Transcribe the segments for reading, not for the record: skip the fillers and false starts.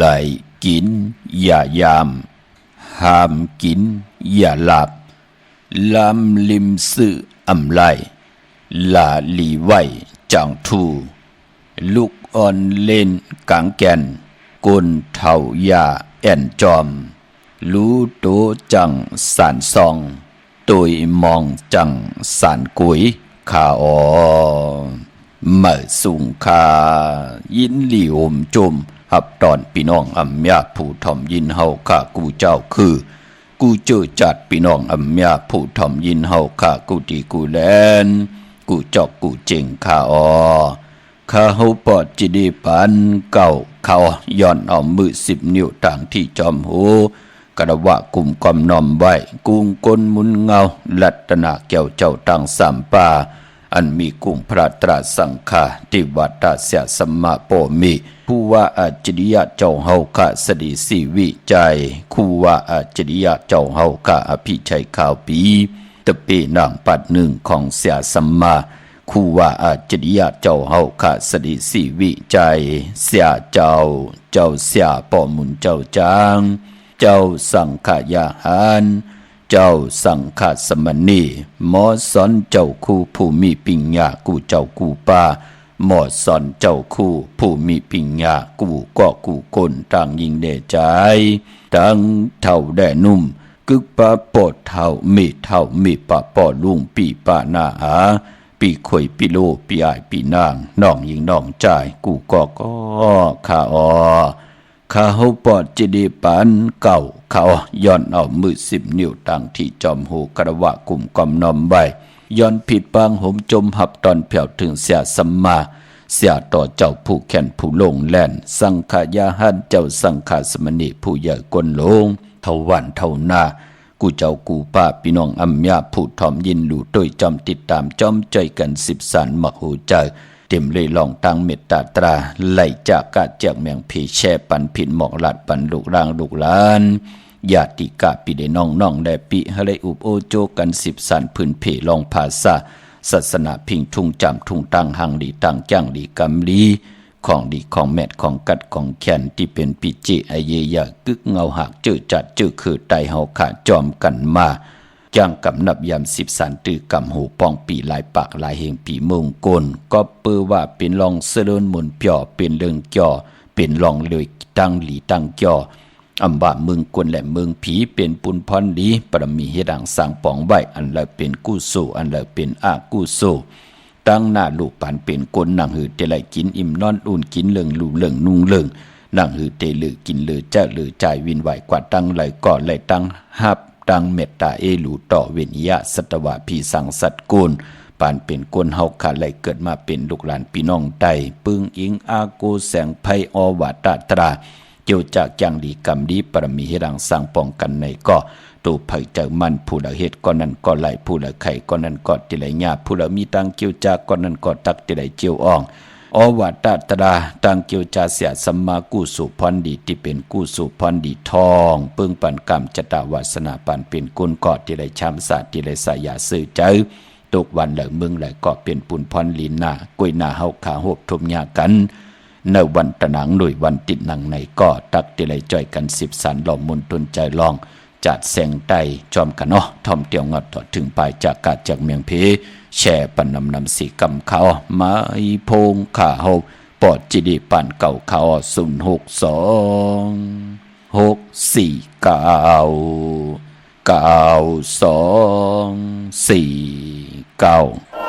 ไหลกินอย่ายามห้ามกินอย่าหลับลำลิมสื่ออำไลลาลีไหวจางทูลูกอ่อนเล่นกางแก่นกุนเท่ายาแอนจอมรู้โตจังสานซองตุยมองจังสานกุยขาออเมื่อสุงคายินหลีอมจุมหับตอนพี่น้องอัมยาผู้ทอมยินเฮาข้ากูเจ้าคือกูเจอจัดพี่น้องอัมยาผู้ทอมยินเฮาข้ากูดีกูแลนกูจอกกูเจงข้าออข้าเฮาปอดจิดีปันเก่าเขาย้อนเอามือ10 นิ้วต่างที่จอมหูกระวะกลุ่มกอมนอมไว้กุงกลมุนเงาลัตนาแก้วเจ้าตังสามป่าอันมีกุงพระตราสังฆาติวัตเสียสมมาโปมิผู้ว่าอาจริยะเจ้าเฮาคะสดีสีวิจัยคู่ว่าอาจริยะเจ้าเฮาคะอภิชัยข่าวปีตะเปนางปัดหนึ่งของเสียสมมาคู่ว่าอาจริยะเจ้าเฮาคะสดีสีวิจัยเสียเจ้าเสียปอมุนเจ้าจางเจ้าสังขยาหารเจ้าสังฆสมณีหมอสอนเจ้าคู่ผู้มีปิญญากูเจ้ากูป่าหมอสอนเจ้าคู่ผู้มีปิญญากูก็กูคนต่างยิงเดใจต่างเท่าแด่นุ่มกึกปะปอดเท่ามีปะปอลุงปีปะนาหาปีข่อยปีโลปีอายปีนางน้องยิงน้องใจกูก็ข้าออข้าเฮาปอดจิดีปันเก่าเขาย้อนเอามือ10 นิ้วต่างที่จอมหูกระวะกลุ่มกอมนอมใบย้อนผิดปางหมจมหับตอนแผ่วถึงเสียสัมมาเสียต่อเจ้าผู้แข่นผู้ลงแล่นสังขยาหันเจ้าสังฆสมณีผู้ใหญ่กลลงเท่าวันเท่านากูเจ้ากูป้าพี่น้องอัมยาผู้ทอมยินหลู่โดยจอมติดตามจอมใจกัน10 สันมักหูใจเต็มเลยลองตั้งเมตตาตราไหลจากกาเจียกเมียงผีแช่ปันผิดหมอกหลัดปันลูกร่างลูกหลานญาติกะปีได้น้องได้ปีฮะเลยอุบโอโจกัน10 สันพื้นเพลองภาษาศาสนาพิงทุ่งจำทุ่งตั้งหังดีตั้งจ้างดีกำลีของดีของแมดของกัดของแขนที่เป็นปิจิไอเยยากึกเงาหักจื้อจัดจื้อคือไตเฮาขาจอมกันมาจ้างกำนับยำ10 สันตือกำหูปองปีลายปากลายเฮงปีมงกลก็เปื้อว่าเป็นลองเสลินหมุนเปียวเป็นเรื่องจ่อเป็นลองเลยตั้งหลีตั้งจ่ออำบาเมืองกวนและเมืองผีเป็นปุนพรดีปรมีเฮดังสร้างปองใบอันละเป็นกู้สู้อันละเป็นอากู้สู้ตั้งหน้าลูกปานเป็นกลนางหือเตไลกินอิ่มนอนอุ่นกินเลิงลู่เลิงนุ่งเลิงนางหือเตลือกินเลือเจ้าเลือใจวินไหวกว่าตั้งไหลก่อไหลตั้งฮับตั้งเมตตาเอลูต่อเวียนยะสัตวะพีสังสัตกุลปานเป็นกลเฮาขาไหลเกิดมาเป็นลูกหลานพี่น้องใดปึงอิงอาโกแสงไพอวาตาตราเกี่ยวจากอย่างดีกรรมดีปรมีเฮดังสร้างป้องกันในก็ตูไผเจอมันผู้ละเหตุก็นั้นก็ไหลผู้ละไข่ก็นั้นก็ติไหลญาผู้ละมีตังเกี่ยวจากก็นั้นก็ตักติไหลเจียวอ่องอวตาตราตังเกี่ยวจาเสียสัมมากู้สุพรดีที่เป็นกู้สุพรดีทองปึงปันกรรมจตาวาสนาปันเป็นกุลกอดที่ไหลชามศาสตร์ที่ไหลสายาซื่อใจตกวันเหลมึงไหลก็เป็นปุนพรลีนากุยนาเฮาขาหบทมยากันในวันตะหนังหน่วยวันติดหนังในก็ตักติไหลจ่อยกัน10 สันหล่อมุนตุนใจลองจัดแสงไตจอมกันเนาะทอมเตียวงัดต่อถึงปลายจากกาจากเมียงเพแช่ปันนำสีกำเขามาอีพงขาหกปอดจิดีปันเก่าเขา06246494249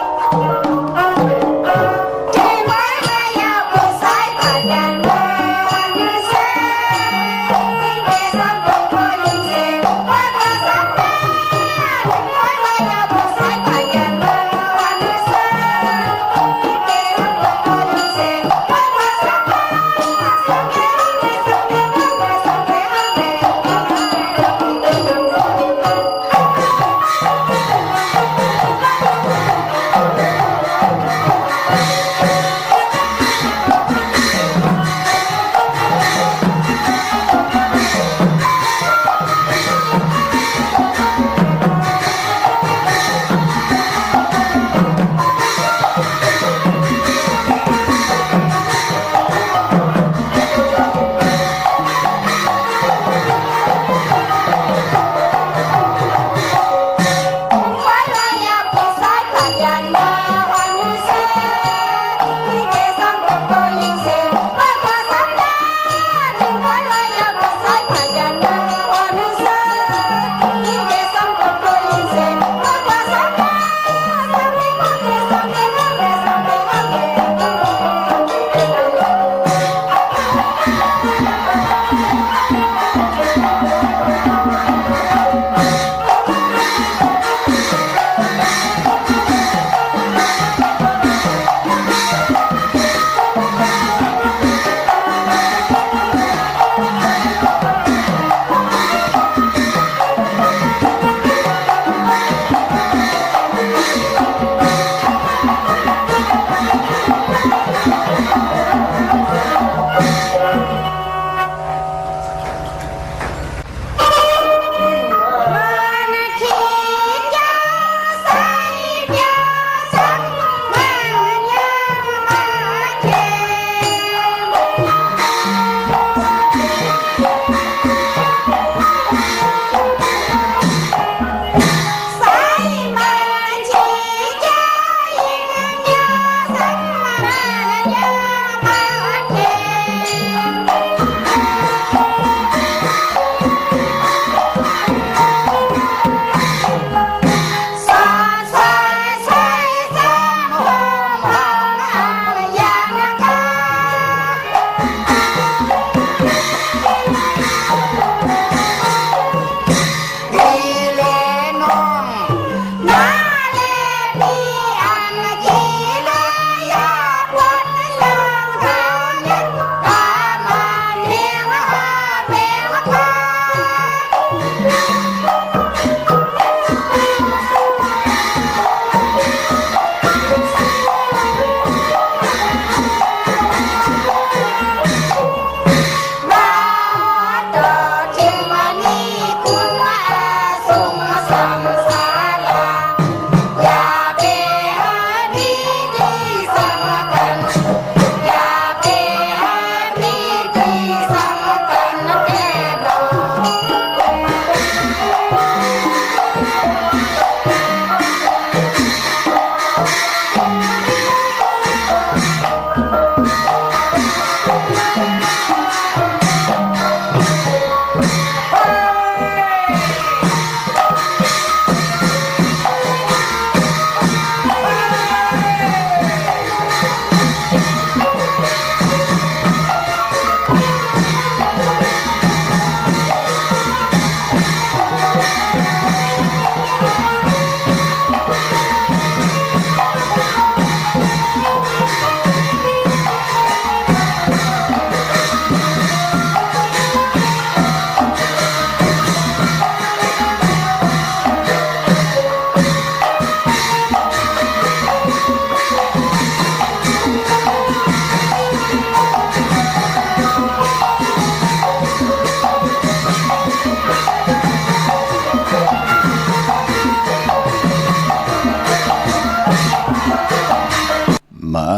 ไม่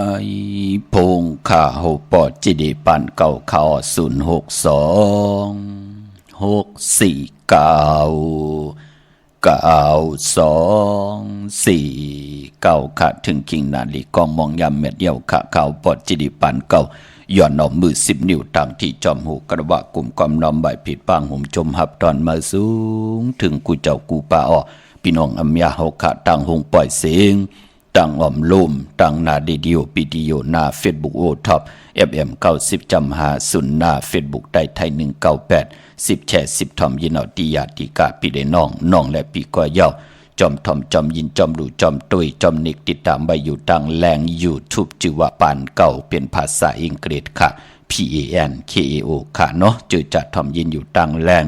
พงข้าโหปอดจิดีปันเก่าข่าว062 649 2 4 9ค่ะถึงคิงนาลีกองมองยามเม็ดเดียวค่ะข่าวปอดจิดีปันเก่าย่อนเอามือ10 นิ้วต่างที่จอมหูกระวะกลุ่มกอมน้อมใบผิดปางหุ่มจมหับตอนมาสูงถึงกูเจ้ากูป่าอ้อพี่น้องอำยาเฮาค่ะต่างหงปล่อยเสียงต่างอ่อมลุ่มต่างนาดีดิโอปีดีโอหน้าเฟซบุ๊กโอท็อป FM 90.50หน้าเฟซบุ๊กได้ไทย198 10แชร์10ทอมยินเอาติยาติกาปีได้น้องและปีก่อยาวจอมทอมจอมยินจอมดูจอมตุยจอมนิกติดตามไว้อยู่ต่างแรง YouTube ชื่อว่าปานเก่าเป็นภาษาอังกฤษค่ะ PANKAO ค่ะเนาะจือจัดทอมยินอยู่ต่างแรง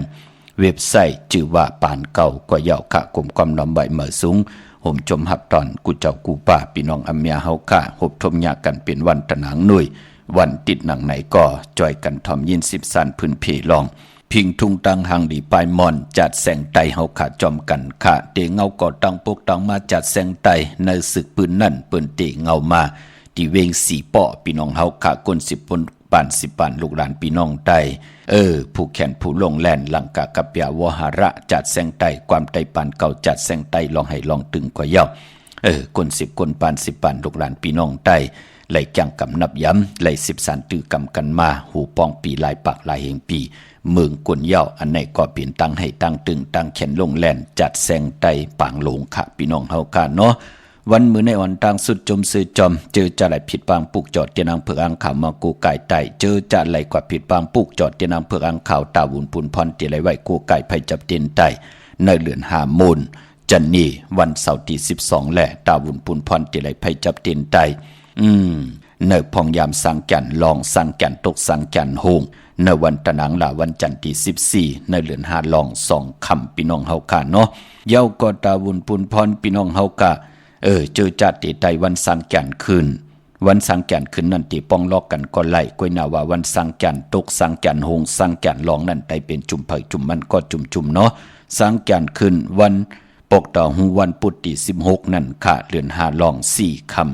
เว็บไซต์ชื่อว่าปานเก่าก่อยาวค่ะกลุ่มความน้อมใบเหมือสูงผมจมหับตอนกูเจ้ากูป่าพี่น้องอำเมียเฮาค่ะหบทมยากันเป็นวันตะหนังหน่วยวันติดหนังไหนก็จอยกันทอมยิน10สันพื้นเพลองพิงทุงตังหังดีปลายมอนจัดแสงไตเฮาขาจอมกันค่ะเตเงาก่อตังปกตังมาจัดแสงไตในศึกปืนนั่นปืนเตเงามาที่เวงสีป้อพี่น้องเฮาขาก้น10ปนปาน10ปานลูกหลานพี่น้องไตผู้แขนผู้ลงแล่นลังกากับยาวหาระจัดแสงไตความไตปานเก่าจัดแสงไตลองให้ลองตึงกว่าเย้าคน10คนปาน10ปานลูกหลานพี่น้องไตไหลจังกำนับย้ำไหล10สารตื้อกำกันมาหูปองปีลายปากลายแห่งปีเมืองกวนเย้าอันไหนก็เปลี่ยนตั้งให้ตั้งตึงตั้งแขนลงแล่นจัดแสงไตปางลงค่ะพี่น้องเฮาค่ะเนาะวันมื้อในวันต่างสุดจมซื้อจอมเจอจะไหลผิดปางปุกจอดเตียนางเผือกอังขาวมากูไก่ไตเจอจะไหลกว่าผิดปางปุกจอดเตียนางเผือกอังขาวตาวุนปุนพรเตียไหลไว้กูไก่ไผจับเตียนไตในเลือน5 มูลจันนี่วันเสาร์ที่12แหละตาวุนปุนพรเตียไหลไผจับเตียนไตเนพองยามสังกันลองสังกันตกสังกันโฮงในวันตะหนังหลาวันจันทร์ที่14ในเลือน5ลอง2คำพี่น้องเฮาค่ะเนาะเย้าก็ตาวุนปุนพรพี่น้องเฮากะเจอจัดติไตวันสังแก่นคืนวันสังแก่นคืนนั่นติป้องลอกกันก็ไล่กวยนาว่าวันสังแก่นตกสังแก่นโฮงสังแก่นลองนั่นไตเป็นจุ่มเผยจุ่มมันก็จุ่มเนาะสังแก่นคืนวันปกต่อหูวันปุตติ16นั่นค่ะเดือน5ลอง4คำ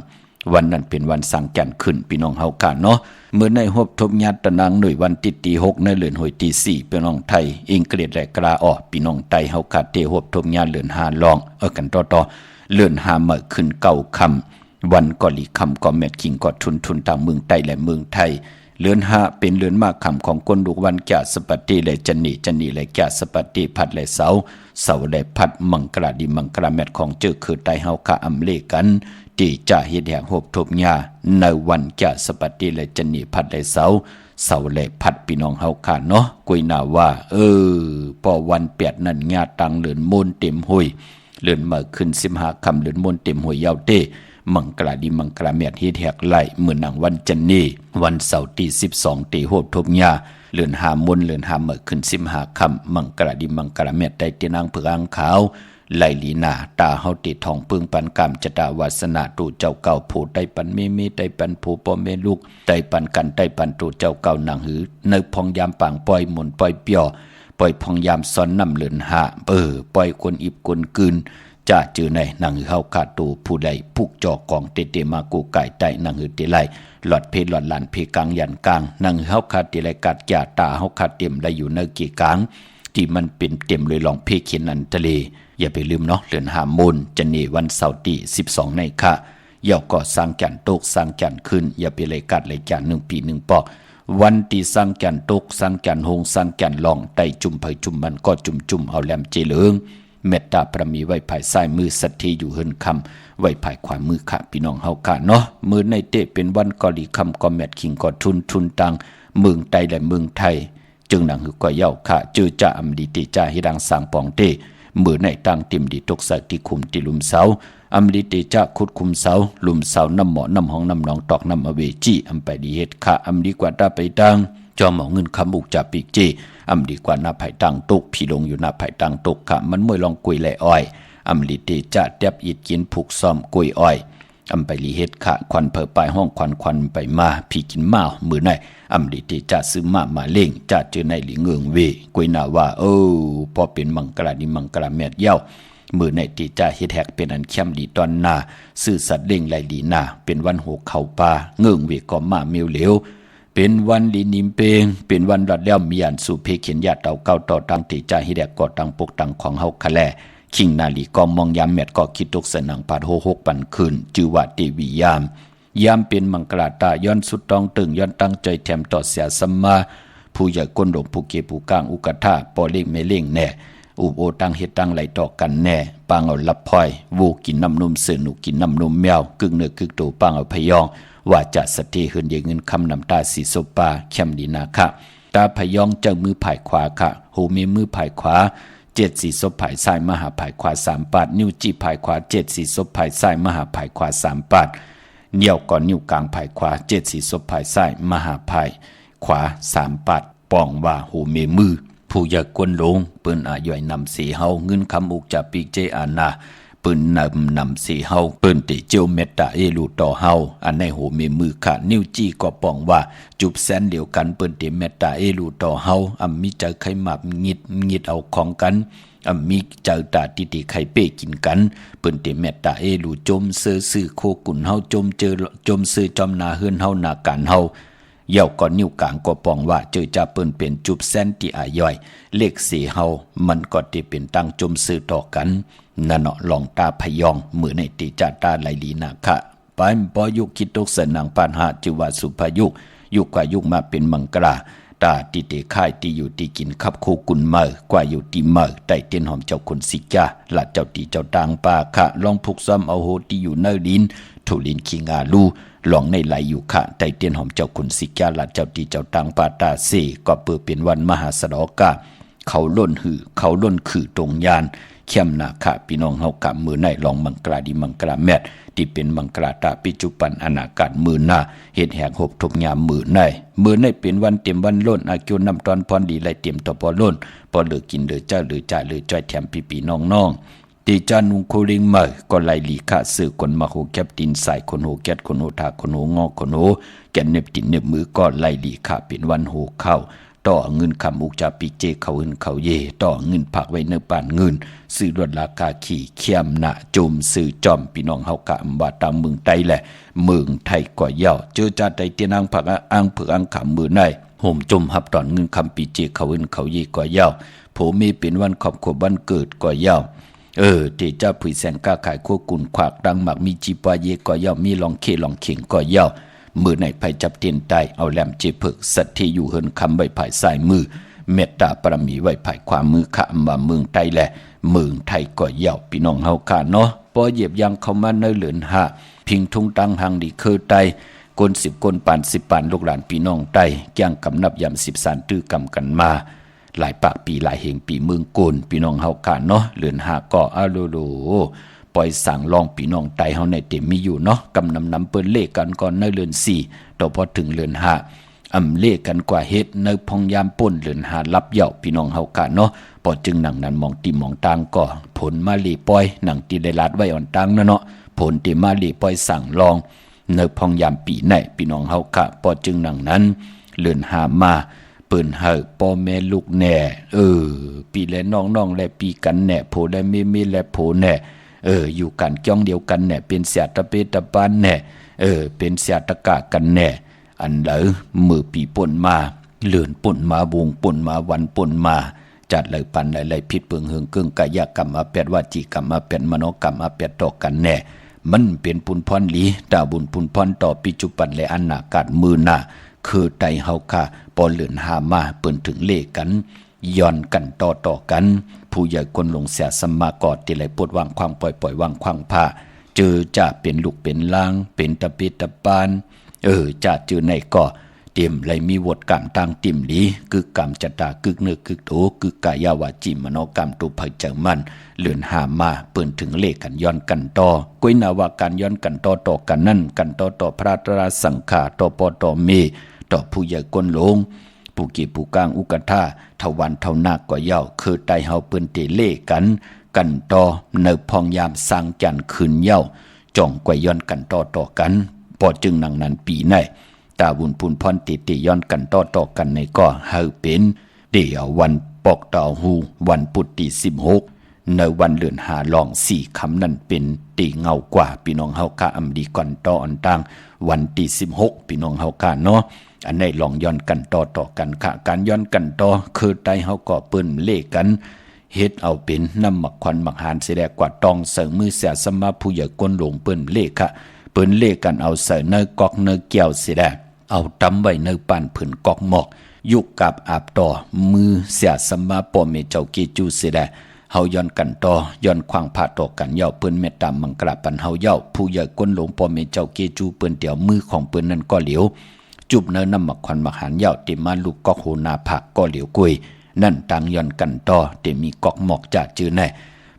วันนั้นเป็นวันสังแก่นคืนพี่น้องเฮากะเนาะเมื่อในหบทบญาติตะนางหน่วยวันติดตี6ในเดือนหอยตี4พี่น้องไทยอังกฤษและกลาออกพี่น้องไทยเฮากะเตหบทบญาติเดือน5ลองกันต่อเลื่อนหาเมื่อขึ้น9 คำวันก็ลีคำก็แมดคิงก็ทุนต่างเมืองไต้และเมืองไทยเลื่อน5เป็นเลื่อนมากคำของคนลูกวันแก่สปฏิและจันนีและแก่สปฏิพัดและเสาและพัดมังกราดีมังกราแมดของเจอคือไตเฮาคาอำเลกันที่จะเฮ็ดแห่งหบทบญาในวันแก่สปฏิและจันนีพัดและเสาและพัดพี่น้องเฮาคาเนาะกุยนาว่าพอวัน8นั้นญาตังเลื่อนมูลเต็มหุยเลื่อนมาขึ้น15 คำเลื่อนมนเต็มหัวยาวเต้มังกราดีมังกราเมียดเฮ็ดแหกไหลเมื่อหนังวันจันนีวันเสาร์ที่12ตีโหดทบญาเลื่อน5 มนเลื่อน5เมื่อขึ้น15 คำมังกราดีมังกราเมียดได้เตนางเผือกอังขาวไหลลีนาตาเฮาติทองปึงปันกามจตาวาสนาตูเจ้าเก่าผู้ได้ปันเมได้ปันผู้พ่อแม่ลูกได้ปันกันได้ปันตูเจ้าเก่าหนังหือในพองยามปางปล่อยหมุนปล่อยเปียวปล่อยพองยามซ้อนน้ำเลื่อน5ปล่อยคนอิบคนกืนจะจือในนางหือเฮาขาดตูผู้ใดผูกจอกองเตมากูไก่ไตนางหือเตไลหลอดเพหลอดลานเพกลางยันกลางนางหือเฮาขาดเตไลกัดยาตาเฮาขาดเต็มได้อยู่ในกี่กลางที่มันเป็นเต็มเลยลองเพเขียนอันทะเลอย่าไปลืมเนาะเดือน5 มูลจันนีวันเสาร์ที่12ในค่ะเย่าก็สร้างแก่นตกสร้างแก่นขึ้นอย่าไปเลยกัดเลยจาน1 ปี1 ปอกวันที่สร้างแก่นตกสร้างแก่นโฮงสร้างแก่นลองไตจุ่มเผยจุ่มมันก็จุ่มเอาแหลมเจเหลืองเมตตาประมีไว้ภายซ้ายมือสัตย์อยู่เฮินคำไว้ภายขวามือค่ะพี่น้องเฮาค่ะเนาะมือในเตะเป็นวันกอลีคำก็แมดคิงก็ทุนตังเมืองไต้และเมืองไทยจึงหนังหือก็เย้าค่ะจือจะอำดีติจ่าให้ดังสร้างปองเตมือในตั้งติมดีตกสักที่คุมที่ลุมเสาอำลิติจะคุดคุมเสาลุมเสาน้ำหมอน้ำห้องน้ำหนองตอกน้ำอเวจีอำไปดีเฮ็ดค่ะอำดีกว่าตาไปตังจอมเอาเงินคำอุกจากปีกจีอำดีกว่าหน้าไผ่ตังตกพี่ลงอยู่หน้าไผ่ตังตกค่ะมันมวยลองกุยแลอ้อยอำลิติจะเตียบอิดกินผูกซ่อมกุยอ้อยอำไปลีเฮ็ดค่ะควันเผอปลายห้องควันไปมาพี่กินมามือในอำลิติจะซื้อมาเล่งจะเจอในหลีเงืองเวกุยนาว่าพอเป็นมังกราดีมังกราเมียดเย้า มือในตีจ่าเฮ็ดแฮกเป็นอันเข้มดีตอนหน้าซื่อสัตย์เล่งไหลดีหน้าเป็นวันโหเข้าป่าเงื่งเวกอมาเมียวเหลวเป็นวันลีนิมเปงเป็นวันรัดแล้วมีอันสู่เพเขียนญาติเต่าเก้าต่อตังตีจ่าเฮ็ดแฮกก่อตังปกตังของเฮาคะแลคิงนาลีก็มองยามแมดก็คิดตกสนังปาดโหกปันคืนจือว่าเตวียามเป็นมังกราตาย้อนสุดต้องตึงย้อนตั้งใจแถมต่อเสียสัมมาผู้ใหญ่ก้นหลงผู้เกผู้กลางอุกทาปอเล่งเมเล่งแน่อุบโอตั้งเฮ็ดตั้งไหลต่อกันแน่ปางเอาลับพลอยวูกินน้ำนมเสือหนูกินน้ำนมแมวกึ่งเนื้อกึ่งตัวปางเอาพยองว่าจะสติหืนเยเงินคำน้ำตาสีโซปาเข้มดีนาคะตาพยองเจ้ามือผายขวาค่ะหูมีมือผายขวา7สีศพผายซ้ายมหาผายขวา3ปาดนิ้วจี้ผายขวา7สีศพผายซ้ายมหาผายขวา3ปาดเหนี่ยวก่อนนิ้วกลางผายขวา7สีศพผายซ้ายมหาผายขวา3ปาดป้องว่าหูเมมือผู้อยากกวนลงเปิ้นอาย่อยนำสีเฮาเงินคำอุกจะปีกเจอานาเปิ้นนำสีเฮาเปิ้นติเจียวเมตตาเอลูต่อเฮาอันในหูเมมือขานิ้วจี้ก็ป้องว่าจุบแสนเดียวกันเปิ้นติเมตตาเอลูต่อเฮามีใจไขมับงิดเอาของกันมีเจอตาติไข่เป้กินกันเปิ้นติเมตตาเอลูจมเสือซื่อโคกุนเฮาจมซื่อจอมนาเฮือนเฮานาการเฮาเย่าก่อนนิ้วกลางก็ปองว่าเจอจะเปิ้นเป็นจุบแสนที่อาย่อยเลขสีเฮามันก็ติเป็นตั้งจมซื่อต่อกันนั่นเนาะลองตาพยองมือในติจาตาไหลลีนาคะปายปอยุคิดตกสนังปานหาจิวาสุภยุยุกว่ายุกมาเป็นมังกราตาติเตค่ายตีอยู่ตีกินขับโคกุนเมอกว่าอยู่ตีเมอไต่เตียนหอมเจ้าคนสิกาละเจ้าตีเจ้าต่างปาคะลองพุกซ้ำเอาโหตีอยู่เนดินทุลินคิงอาลูหลองในไหลอยู่ค่ะไต่เตียนหอมเจ้าคนสิกาละเจ้าตีเจ้าต่างปาตาเสก็เปิดเป็นวันมหาสดอกาเขาล้นหือเขาล้นคือตรงยานเข้มนาคะพี่น้องเฮากะมือในลองมังกราดีมังกราแมดที่เป็นมังกราตาปัจจุบันอนาคตมือหน้าเฮ็ดแหกหบทุกยามมือในเป็นวันเต็มวันล้นอากิวนำตอนพรดีไหลเต็มต่อพอล้นพอเหลือกินเหลือเจ้าเหลือจ่ายเหลือจ้อยแถมพี่ๆน้องๆตีจานุงโคลิงเมอก็ไหลหลีคะสื่อคนมาโหแคบตินใส่คนโหแกดคนโหทาคนโหงอคนโหแกนเน็บตินเน็บมือก็ไหลหลีคะเป็นวันโหเข้าต่อเงินคำอุกจาปีเจเขาเงินเขาเยต่อเงินผักไว้ในป่านเงินซื้อรถราคาขี่เขียมหนาจุมซื้อจอมพี่น้องเฮากะบาตามเมืองไทยแหละเมืองไทยก่อเย่าเจอจาไตเตียนางผักอ้างเผือกอ้างขำมือในห่มจมหับตอนเงินคำปีเจเขาเงินเขาเยก่อเย่าผมมีเป็นวันครอบครัววันเกิดก่อเย่าเตจ้าผุยแสงก้าขายขั้วกุนขวากดังหมักมีจีปาเยก่อเย่ามีลองเคลองเข่งก่อเย่ามือในไผจับเตียนไตเอาแหลมเจเพิกสัตที่อยู่เฮินคำไว้ภายซ้ายมือเมตตาปรมีไว้ภายขวามือข้ามาเมืองไทยแหละเมืองไทยก็เย่าพี่น้องเฮาค่ะเนาะพอเหยียบยังเข้ามาในเหลือนหาพิงทุ่งตังหังดีคือไตกน10กนปาน10ปานลูกหลานพี่น้องไตย่างกำนับยำ10สานตื้อกำกันมาหลายปากปีหลายเหงปีเมืองโกนพี่น้องเฮาค่ะเนาะเหลือนหาก็อาโลโลปล่อยสั่งลองพี่น้องไตเฮาในเต็มมีอยู่เนาะกำนำเปิ้นเลขกันก่อนในเรือน4ต่อพอถึงเรือน5เลขกันกว่าเฮ็ดในพองยามป่นเรือน5รับเหย่าพี่น้องเฮากะเนาะพอจึงหนังนั้นมองติมองตางก็ผลมาลีปล่อยหนังตีได้ลาดไว้อ่อนตังเนาะผลติมาลีปล่อยสั่งลองในพองยามปีไหนพี่น้องเฮากะพอจึงหนังนั้นเรือน5มาเปิ้นเฮาพ่อแม่ลูกแน่ปีและน้องๆและปีกันแน่โผและเมและโผแน่อยู่กันจ้องเดียวกันแน่เป็นเสียตะเปตะปานแน่เป็นเสียตะกะกันแน่อันมือปีป่นมาเลื่อนป่นมาบงป่นมาวันป่นมาจัดเลยปันไหลพิษเปิงเฮืองเกิ้งกายกรรมอาแปดวาจีกรรมอาแปดมโนกรรมอาแปดต่อกันแน่มันเป็นปุนพรหลีตาบุญปุนพรต่อปัจจุบันและอนาคตมือหน้าคือไตเฮาค่ะปอเลื่อนหามาเปิ้นถึงเลขกันย้อนกันต่อกันผู้ใหญ่คนลงเสียสมากอดที่ไหลปวดวางควางปล่อยวางควางผ้าเจอจะเป็นลูกเป็นลางเป็นตะปิตะปานจะเจอในก่อเตรียมไหลมีวดกรรมต่างติ่มหลีกึกกรรมจตากึกเนื้อกึกโถกึกกายาวาจิมโนกรรมตุภัยเจอมันเลื่อนหามาเปิ้นถึงเลขกันย้อนกันต่อก้อยนาวาการย้อนกันต่อกันนั่นกันต่อพระตราสังฆาต่อปอต่อเมต่อผู้ใหญ่คนหลงผู้กีผู้กลางอุกทาทวันเท่านาก็เย่าคือไตเฮาเปิ้นเตเล่กันต่อเนพองยามสร้างจันคืนเย่าจ่องกวยย้อนกันต่อกันพอจึงนังนั้นปีในตาบุญพุนพรติย้อนกันต่อกันในก็เฮาเป็นเดี๋ยววันปอกเต่าหูวันปุตติ16 ในวันเลือนหาลอง4คำนั้นเป็นตีเงากว่าพี่น้องเฮากะอำดีก่อนต่ออันต่างวันที่16พี่น้องเฮากะเนาะอันนี้ลองย้อนกันต่อกันค่ะการย้อนกันต่อคือไตเฮาก็เปิ้นเลขกันเฮ็ดเอาเป็นน้ำหมักควันหมักหานเสียแดกกว่าตองเสริมมือเสียสมาผู้ใหญ่ก้นหลงเปิ้นเลขค่ะเปิ้นเลขกันเอาใส่เนยกอกเนยเกี่ยวเสียแดกเอาตำไว้เนยปั่นผืนกอกหมอกยุกกับอาบต่อมือเสียสมาปอเมเจ้าเกจูเสียแดกเฮาย้อนกันต่อย้อนควางพาต่อกันเย้าเปิ้นเมตตามังกราปันเฮาเย้าผู้ใหญ่ก้นหลงปอเมเจ้าเกจูเปิ้นเดี่ยวมือของเปิ้นนั้นก็เหลียวจุบเนยน้ำหมักควันหมักหานเย้าติมาลูกกอกโหนาผักก็เหลียวกุยนั่นต่างย้อนกันต่อแต่มีกอกหมอกจ่าจื้อแน่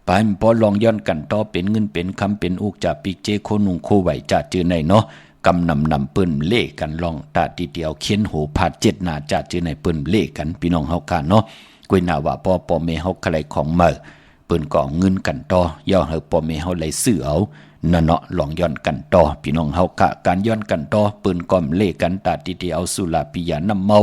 ไปพอลองย้อนกันต่อเป็นเงินเป็นคำเป็นอุกจ่าปิกเจโคนุงโคไหวจ่าจื้อแน่เนาะกำนำปืนเล่กันลองตาทีเดียวเขียนหูผาด7หน้าจ่าจื้อในปืนเล่กันพี่น้องเฮากันเนาะกุยน่าว่าปอเมเฮาใครของเมื่อปืนก่อเงินกันต่อย่อเฮาปอเมเฮาไหลซื้อเอานั่นเนาะลองย้อนกันต่อพี่น้องเฮากะการย้อนกันต่อปืนก่อมเล่กันตาทีเดียวเอาสุราปิยาน้ำเมา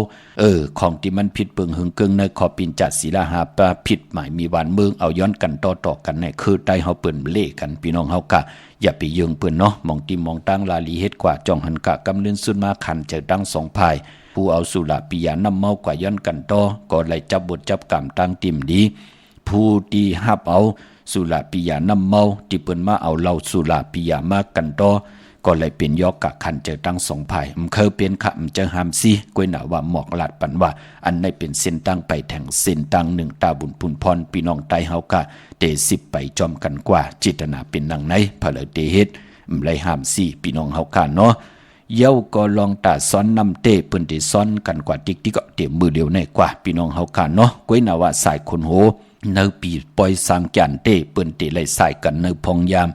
ของที่มันผิดเปิงหึงเกิงในขอปินจัดศีลาหาปาผิดหมายมีหวานเมืองเอาย้อนกันต่อกันในคือใต้เฮาปืนเล่กันพี่น้องเฮากะอย่าไปยืงปืนเนาะมองติมองตั้งลาลีเฮ็ดกว่าจ่องหันกะกำเนินสุดมาขันเจอตั้ง2ภายผู้เอาสุราปิยาน้ำเมากว่าย้อนกันต่อก็ไหลจับบทจับกรรมตั้งติ่มดีผู้ที่ฮับเอาสุราปิยาน้ำเมาที่เปิ้นมาเอาเหล้าสุราปิยามากันต่อก็เลยเป็นยอกกะขันเจอตั้ง2ภายเคยเป็นขะเจอหามซี่กวยหนาว่าหมอกลาดปันว่าอันในเป็นเส้นตั้งไปแทงเส้นตั้ง1ตาบุญพุนพรพี่น้องไตเฮากะเต10ไปจอมกันกว่าจิตนาเป็นดังไหนพะเลยเตเฮ็ดเลยหามซี่พี่น้องเฮากะเนาะเย้าก็ลองตาซ้อนนำเตเปิ้นได้ซ้อนกันกว่าติ๊กก็เตมือเดียวในกว่าพี่น้องเฮากะเนาะกวยหนาว่าสายคนโหเนื้อปีปล่อยสังจันเต้เปิ้นติเลยใส่กันเนื้อพองยาม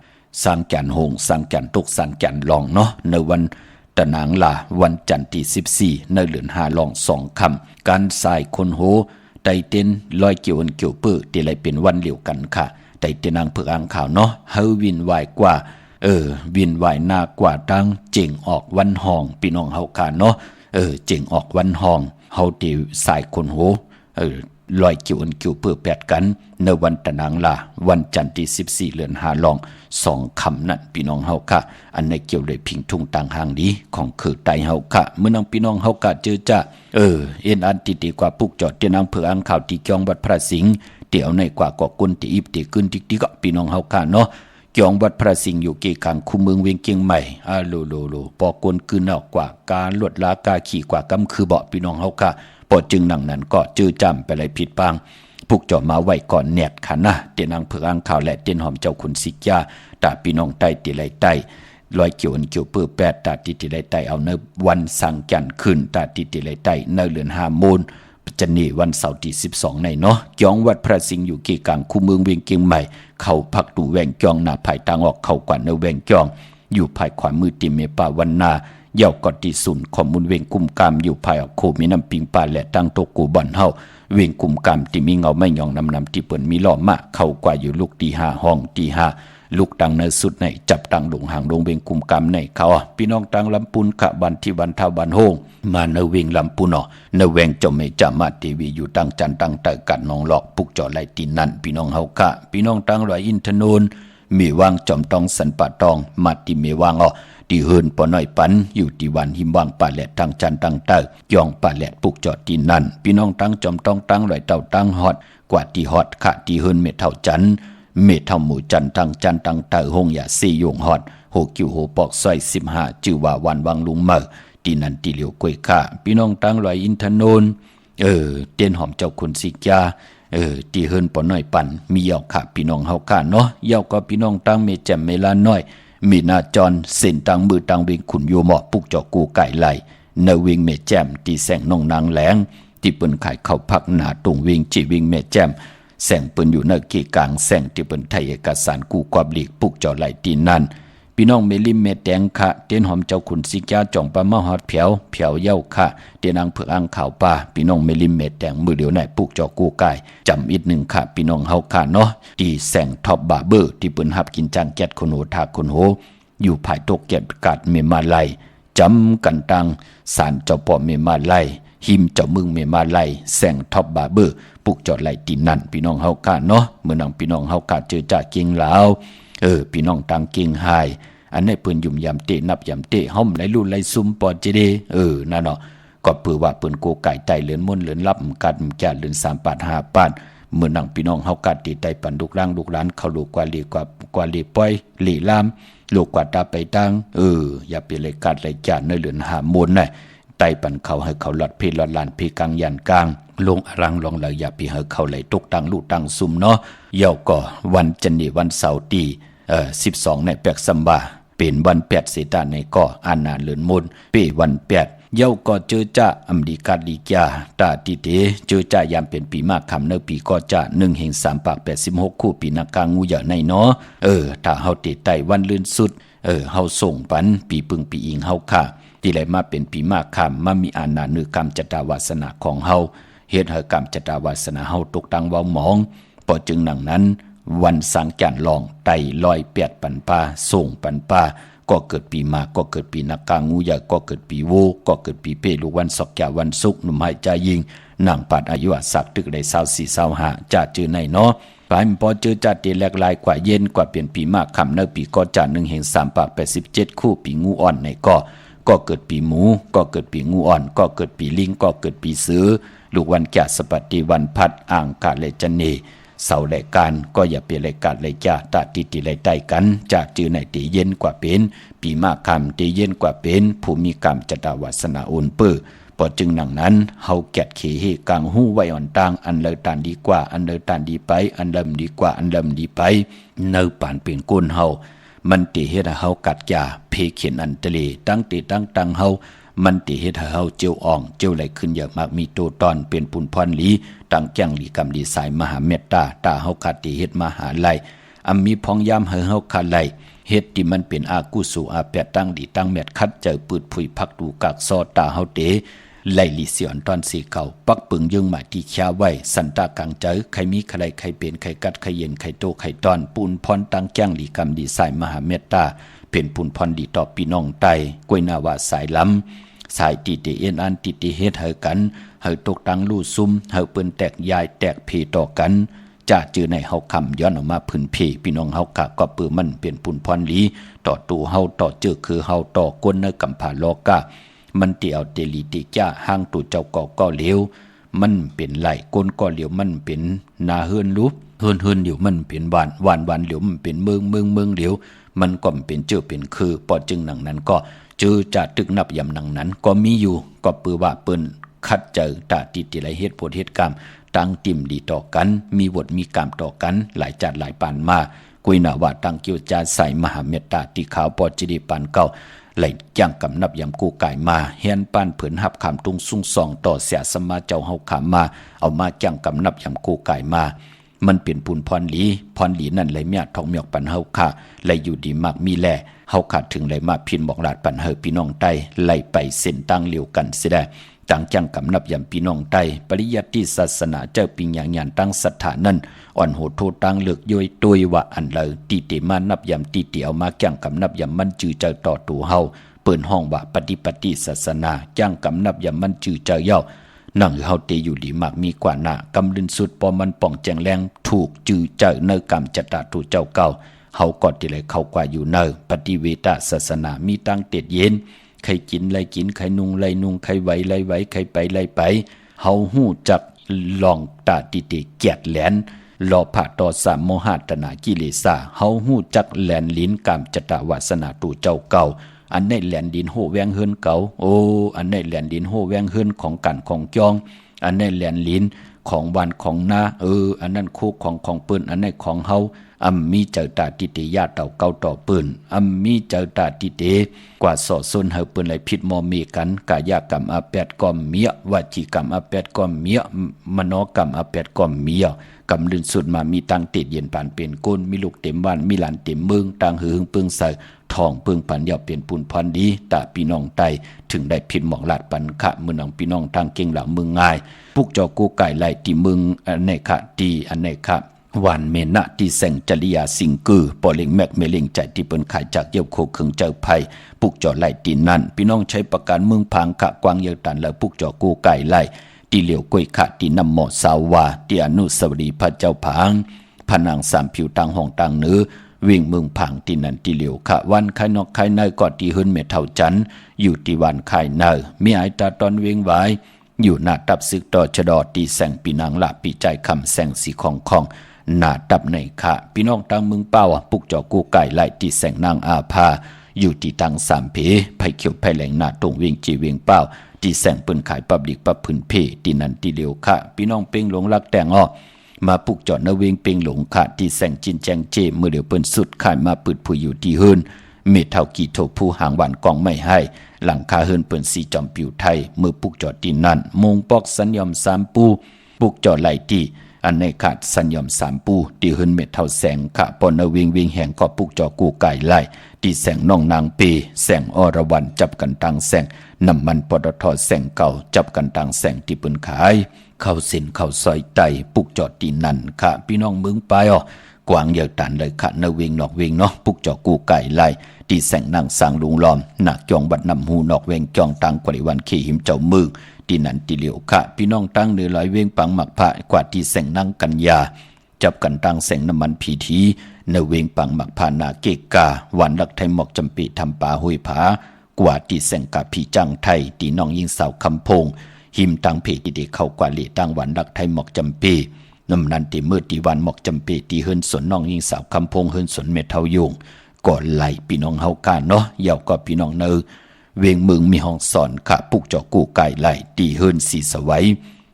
สังจันหงสังจันตกสังจันลองเนาะในวันตะนางลาวันจันทร์ที่14ในเดือน5ลอง2ค่ำการใส่คนโหไตเต้นลอยเกี่ยวเกี่ยวเปื้อติเลยเป็นวันเหลียวกันค่ะไตเต้นางเผือกอ่างข่าวเนาะเฮาวินวายกว่าวินวายหน้ากว่าตั้งเจ๋งออกวันห้องพี่น้องเฮาค่ะเนาะเจ๋งออกวันห้องเฮาติใส่คนโหลอยเกี่ยวเกี่ยวเปื้อแปดกันในวันตะนางลาวันจันทร์ที่14เดือน5ลอง2ค่ำนั่นพี่น้องเฮาค่ะอันในเกี่ยวเลยพิงทุ่งต่างหางดีของคือไตเฮาค่ะเมื่อนางพี่น้องเฮากะเจอจ้าเอ็นอันติดีกว่าปุกจอดเตียนางเผืออังข่าวที่จองวัดพระสิงห์เดี๋ยวในกว่าก็กุนติอิบติกึนติก็พี่น้องเฮาค่ะเนาะจองวัดพระสิงห์อยู่เกกลางคูเมืองเวียงเกียงใหม่โลปอกวนกึนเอากว่าการลวดลากาขี่กว่ากำคือเบาะพี่น้องเฮาค่ะปอจึงหนังนั้นก็จื้อจำไปเลยผิดปางพวกเจ้ามาไว้ก่อนแนดค่ะนะเตียนางเผือกอ่างข่าวและเตียนหอมเจ้าขุนสิกยาตาพี่น้องใต้ติไหลใต้ลอยเกี่ยวเกี่ยวเปื้อแปดตาติไหลใต้เอาเนวันสังจันทร์ขึ้นตาติไหลใต้ในเดือน5มูลจันนี่วันเสาร์ที่12ในเนาะจองวัดพระสิงห์อยู่เกกลางคูเมืองเวียงเกียงใหม่เข้าพักดูแวงจองหน้าภายทางออกเข้ากว่าในแวงจองอยู่ภายขวามือติเมปาวันนาเย่ากอติสุนข้อมูลเวงกุมกามอยู่ภายออกโคมีน้ำปิงปลาและตั้งโตกูบ่อนเฮาเวงกุมกามที่มีเงาไม่ยองนำที่เปิ้นมีล้อมะเข้ากว่าอยู่ลูกตี5ห้องตี5ลูกตังในสุดในจับตังหลงหางลงเวงกุมกามในเขาพี่น้องตังลำปุนขะบันที่บันทาบันโฮงมาในเวงลำปุนในแวงเจ้าเมจามาทีวีอยู่ตังจันตังเตกัดนองหลอกปุกจ่อไหลตีนั่นพี่น้องเฮากะพี่น้องตังรอยอินทนูนมีวางจอมตองสันปะตองมาติเมวางที่เฮินปอน้อยปันอยู่ที่วันหิมวางป่าแหลดทางจันตังเตยองป่าแหลดปุกจอดที่นั่นพี่น้องตั้งจอมต้องตั้งลอยเต่าตั้งฮอดกว่าที่ฮอดขะที่เฮินเมเท่าจันเมเท่าหมู่จันทางจันตังเตหงอย่าซียงฮอดโหกิวโหปอกซอย15จื่อว่าวันวังลุงเมอที่นั่นที่เหลียวกวยข้าพี่น้องตั้งลอยอินทนนเตียนหอมเจ้าคุณสิกยาที่เฮินปอน้อยปันมีเหยาขะพี่น้องเฮาข้าเนาะเหยาก็พี่น้องตั้งเมแจ่มเมลาน้อยมีนาจรเส้นตังมือตังเวงขุนโยหมอปุกจอกูไก่ไหลเนเวงเมแจมตีแสงน้องนางแหลงที่เปิ้นขายเข้าพักหนาตรงเวงจีเวงเมแจมแสงเปิ้นอยู่ในเกกลางแสงที่เปิ้นไทยเอกสารกูกอบหลีกปุกจอไหลตีนั่นพี่น้องเมลิมเมแตงค่ะเตียนหอมเจ้าขุนสิกาจ่องปะมาฮอดเผียวเย้าค่ะเตียนางเผือกอ่างข่าวป่าพี่น้องเมลิมเมแตงมือเดียวในปุกจอกูไก่จำอีก1ค่ะพี่น้องเฮาค่ะเนาะที่แสงท็อปบาร์เบอร์ที่เปิ้นฮับกินจางแก๊ดคนโหทาคนโหอยู่ภายตกเกียรติกาดเมมาไลจำกันตังสารเจ้าป่อเมมาไลหิมเจ้ามึงเมมาไลแสงท็อปบาร์เบอร์ ปุกจอดไหลตีนั่นพี่น้องเฮากะเนาะเมื่อนังพี่น้องเฮากะเจอจ่าเก่งลาวพี่น้องต่างเก่งหายอันนี้เปิ้นยุ่มยามเตะนับยามเตะห้อมไหลลู่ไหลซุ่มปอจิเดนั่นเนาะก็เปือว่าเปิ้นโกไก่ไตเลือนม่นเลือนรับกัดจ่าเลือน3 ปาด5 ปาดเมื่อนังพี่น้องเฮากะตีไตปันลูกล่างลูกหลานเขาลูกกว่าลีกว่าลีปอยลีลามลูกกว่าตาไปตังอย่าไปเลยกัดเลยจ่าเนื้อเลือนหามูลน่ะไตปันเขาให้เขาหลอดพี่หลอดลานพี่กลางยันกลางลงอรังลองเลยอย่าไปให้เขาเลยตกตังลูกตังซุ่มเนาะเย่าก็วันจันทร์วันเสาร์ตี12ในแปกซัมบาเป็นวัน8เสตาในก็อานาเลือนมุนเปวัน8เย่าก็เจอจ่าอำดีกาดีกาตาติเตเจอจ่ายามเป็นปีมากคำเนอปีก็จ่า1/386คู่ปีนักกางูอย่าในเนาะถ้าเฮาติดไตวันลื่นสุดเฮาส่งปันปีปึงปีอิงเฮาค่ะที่ไหลมาเป็นปีมากคำมามีอานาเนือกรรมจตาวาสนาของเฮาเฮ็ดให้กรรมจตาวาสนาเฮาตกตังเว้าหมองพอจึงหนังนั้นวันสังจันลองไตลอยเปียดปันปาส่งปันปาก็เกิดปีมาก็เกิดปีนักกางูใหญ่ก็เกิดปีโวก็เกิดปีเปลูกวันศอกแก่วันศุกร์หนุ่มหายใจยิงนางปัดอายุสักตึกได้24-25จะเจอในเนาะปลายพอเจอจัดตีแหลกลายกว่าเย็นกว่าเปลี่ยนปีมากคำเนอปีก็จ่า1/387คู่ปีงูอ่อนในก็เกิดปีหมูก็เกิดปีงูอ่อนก็เกิดปีลิงก็เกิดปีเสือลูกวันแก่สปัตติวันพัดอ่างกาเลจันเนเสารายการก็อย่าเปลี่ยนรายการเลยจ้าตาติติไรใต้กันจากจือในตีเย็นกว่าเป็นปีมากคำตีเย็นกว่าเป็นภูมิกรรมจตาวาสนาอุนเปื้อพอจึงหนังนั้นเฮาแกดเขเหกลางหู้ไว้อ่อนต่างอันเลยตานดีกว่าอันเลยตานดีไปอันเริ่มดีกว่าอันเริ่มดีไปเนื้อป่านเป็นก้นเฮามันติเฮ็ดให้เฮากัดยาเพเขียนอันตะเลตั้งติตั้งเฮามันติเฮ็ดให้เฮาเจียวอ่องเจียวไหลขึ้นอย่างมากมีโตตอนเป็นปุนพรหลีตั้งแจ้งหลีกรรมดีสายมหาเมตตาตาเฮาคัดติเฮ็ดมหาไลมีพองยามให้เฮาคัดไลเฮ็ดที่มันเป็นอากุสุอาแปดตั้งดีตั้งแมตคัดเจอปืดผุยพักดูกากซอตาเฮาเตไล่ลิเสียนตอนสีเก่าปักปึงยึงมาที่ค้าไว้สันตากลางเจอใครมีใครใครเป็นใครกัดใครเย็นใครโตใครตอนปูนพรตั้งแจ้งหลีกรรมดีสายมหาเมตตาเป็นปุนพรดีต่อพี่น้องไตกวยนาวาสายล้ำสายติเตเอ็นอันติเตเฮ็ดเฮากันเฮาตกตังลู่ซุ่มเฮาเปิ้นแตกยายแตกเพต่อกันจะจือในเฮาคำย้อนออกมาพื้นเพพี่น้องเฮากะก็ปื้อมันเป็นปุนพรหลีต่อตูเฮาต่อเจอคือเฮาต่อก้นเนกำผาโลกะมันเตียวเตลีติจ้าห้างตูเจ้าก็เหลวมันเป็นไหลก้นก็เหลวมันเป็นนาเฮือนรูปเฮือนอยู่มันเป็นหวานเหลวมันเป็นเมืองเหลวมันก็เป็นเจอเป็นคือปอจึงหนังนั้นก็เจอจะตึกนับยำหนังนั้นก็มีอยู่ก็ปือว่าเปิ้นคัดเจอตาติติไหลเฮ็ดผลเฮ็ดกรรมตั้งติ่มดีต่อกันมีบทมีกรรมต่อกันหลายจัดหลายปานมากุยนาว่าตั้งเกี่ยวจาใส่มหาเมตตาที่ขาวปอจิริปานเก่าไหลย่างกำนับยำกูไก่มาเฮียนป้านเผือนหับคำตุงสุ่งซองต่อเสียสมาเจ้าเฮาขามมาเอามาย่างกำนับยำกูไก่มามันเป็นปุนพรหลีนั่นไหลเมียทองเมียกปันเฮาค่ะไหลอยู่ดีมากมีแลเฮาขาดถึงไหลมาพินบอกลาดปันเฮาพี่น้องใต้ไหลไปเส้นตั้งเลียวกันเสียได้ต่างจังกำนับยำพี่น้องใต้ปริยัติศาสนาเจ้าปิญญาญาณตั้งศรัทธานั้นอ่อนโหดโทตั้งเลือกย่อยตัว่าอันเลยตีเตมานับยำตีเตียวมาจังกำนับยำมันจือเจ้าต่อตูเฮาเปิดห้องว่าปฏิศาสนาจ้างกำนับยำมันจือเจ้าเย้านั่งเฮาเตอยู่ดีมากมีกว่าหน้ากำลินสุดปอมันป่องแจงแรงถูกจือเจ้าเนกรรมจตาตูเจ้าเก่าเฮาก็ติเลยเข้ากว่าอยู่เนอปฏิเวทศาสนามีตั้งเต็ดเย็นใครกินไรกินใครนุ่งไรนุ่งใครไหวไรไหวใครไปไรไปเฮาหู้จักลองตาติเตเกียดแหลนรอผ่าต่อสามโมหะตนากิเลสาเฮาหู้จักแหลนลิ้นกรรมจตาวาสนาตูเจ้าเก่าอันในแหลนดินโหแวงเฮินเก่าอันในแหลนดินโหแวงเฮินของกันของจองอันในแหลนลิ้นของวันของนาอันนั้นคู่ของปืนอันในของเฮามีเจอตาติเตญาเต่าเก่าต่อปืนมีเจอตาติเตกว่าสอซุนเฮาปืนไหลผิดมอมีกันกายกรรมอาแปดกอมเมียวาจีกรรมอาแปดกอมเมียมโนกรรมอาแปดกอมเมียกำลืนสุดมามีตังติดเย็นปานเป็นก้นมีลูกเต็มบ้านมีหลานเต็มเมืองตังหือปึงใส่ทองปึงปันยาวเปลี่ยนปุนพรดีตาพี่น้องไตถึงได้ผิดหมอกลาดปันขะมือนังพี่น้องทางเก่งเหล่าเมืองง่ายพวกเจ้ากูไก่ไล่ตีมึงอันไหนคะตีอันไหนคะวันเมนะที่แสงจริยาสิงกือปอเล็งแมกเมเล็งใจที่เปิ้นขายจากเยี่ยวโคคึงเจ้าไผ่ปุกเจาะไล่ตีนั่นพี่น้องใช้ประกันเมืองพังขะกวางเยตันแล้วปุกเจาะกูไก่ไล่ ตีเหลียวกวยขะตีนำหมอสาวาตีอนุสาวรีย์พระเจ้าผางผนังสามผิวต่างห้องต่างเนื้อวิ่งเมืองผังตีนันตีเหลียวขะวันไข่นอกไข่ในกอดตีหืนเมเท่าจันอยู่ตีวันไข่เนอมีไอตาตอนเวงไว้อยู่หน้าตับซึกต่อชะดอตีแสงปีนางละปีใจคำแสงสีของหน้าตับในขะพี่น้องต่างเมืองเป้าปุกจอกูไก่ไล่ตีแสงนางอาภาอยู่ที่ตังสามเพไผ่เขียวไผ่แหลงหน้าตรงเวียงจีเวียงเป้าตีแสงปืนขายปับดิกปับพื้นเพตีนันตีเหลียวขะพี่น้องเป้งหลงรักแต่งอ้อมาปุกจอดนเวงเป้งหลงขะตีแสงจินแจงเจเมื่อเดี๋ยวเปิ้นสุดขายมาปืดผู้อยู่ที่หืนเมเท่ากี่โถผู้หางหวานกองไม่ให้หลังคาเฮินเปิ้นสีจอมปิวไทยมือปุกจอดตีนั่นมงปอกสัญยอมสามปูปุกจอดไหลตีอันในขาดสัญยอมสามปูตีเฮินเม็ดเท่าแสงขะปอนเวงเวงแห่งก็ปุกจอกูไก่ไล่ตีแสงน้องนางปีแสงอรวรรณจับกันตังแสงน้ำมันปตทแสงเก่าจับกันตังแสงที่ปืนขายเข้าเส้นเข้าซอยไตปุกจอดตีนั่นขะพี่น้องมึงไปกวางเยอะตันเลยขะเนเวงนอกเวงเนาะปุกจอกูไก่ไล่ตีแสงนางสางลุงล้อมหนักจองบัดนำหูนอกเวงจองตังกว่าวันขี่หิมเจ้ามือตีนันตีเหลียวขะพี่น้องตั้งเนื้อลอยเวงปังหมักพระกว่าตีแสงนางกัญญาจับกันตังแสงน้ำมันผีทีเนเวงปังหมักพานาเกกาวันลักไทยหมอกจำปีทำป่าห้วยผากว่าตีแสงกาผีจังไทยตีน้องยิงสาวคำพงหิมตังเพตีเด็กเข้ากว่าเหลี่ยตังวันลักไทยหมอกจำปีน้ำนันตีมืดตีวันหมอกจำปีตีเฮินสนน้องยิงสาวคำพงเฮินสนเมทเทายุงก่อนไหลพี่น้องเฮาการเนาะยาวก็พี่น้องเนอเวียงเมืองมีห้องสอนขะปุกจอกูไก่ไหลตีเฮินสีสวัย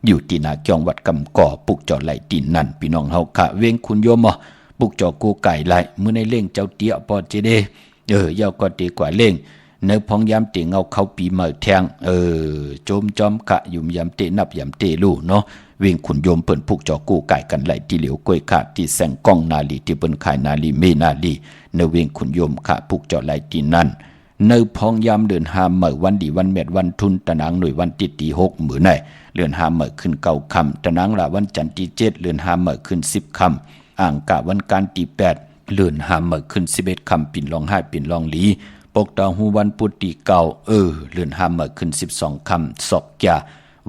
อยู่ตีนาเกียงวัดกำก่อปุกจอไหลตีนั่นพี่น้องเฮาขะเวียงคุณโยมปุกจอกูไก่ไหลเมื่อในเล่งเจ้าเตี้ยปอเจเดยาวก็ตีกว่าเล่งเนื้อพองยามเตะเงาเขาปีเมื่อแทงโจมจอมขะยุ่มยามเตะนับยามเตะลู่เนาะเวียงขุนโยมเปิ่นพุกจอกู้ไก่กันไหลที่เหลียวกล้วยขาที่แสงกล้องนาลีที่เปิ่นขายนาลีเมนาลีเนเวียงขุนโยมขะพุกจอไหลที่นั่นเนพองยามเดือนหาเมื่อวันดีวันเม็ดวันทุนตะนางหน่วยวันติดตี6มื้อไหนเดือนหาเมื่อขึ้นเก้าคำตะนางละวันจันทร์ที่7เดือนหาเมื่อขึ้น10คำอ่างกะวันการที่8เดือนหาเมื่อขึ้น11คำปิ่นรองไห้ปิ่นรองหลีปกตาหูวันพุธที่เก่าเดือนหาเมื่อขึ้น12คำศอกยา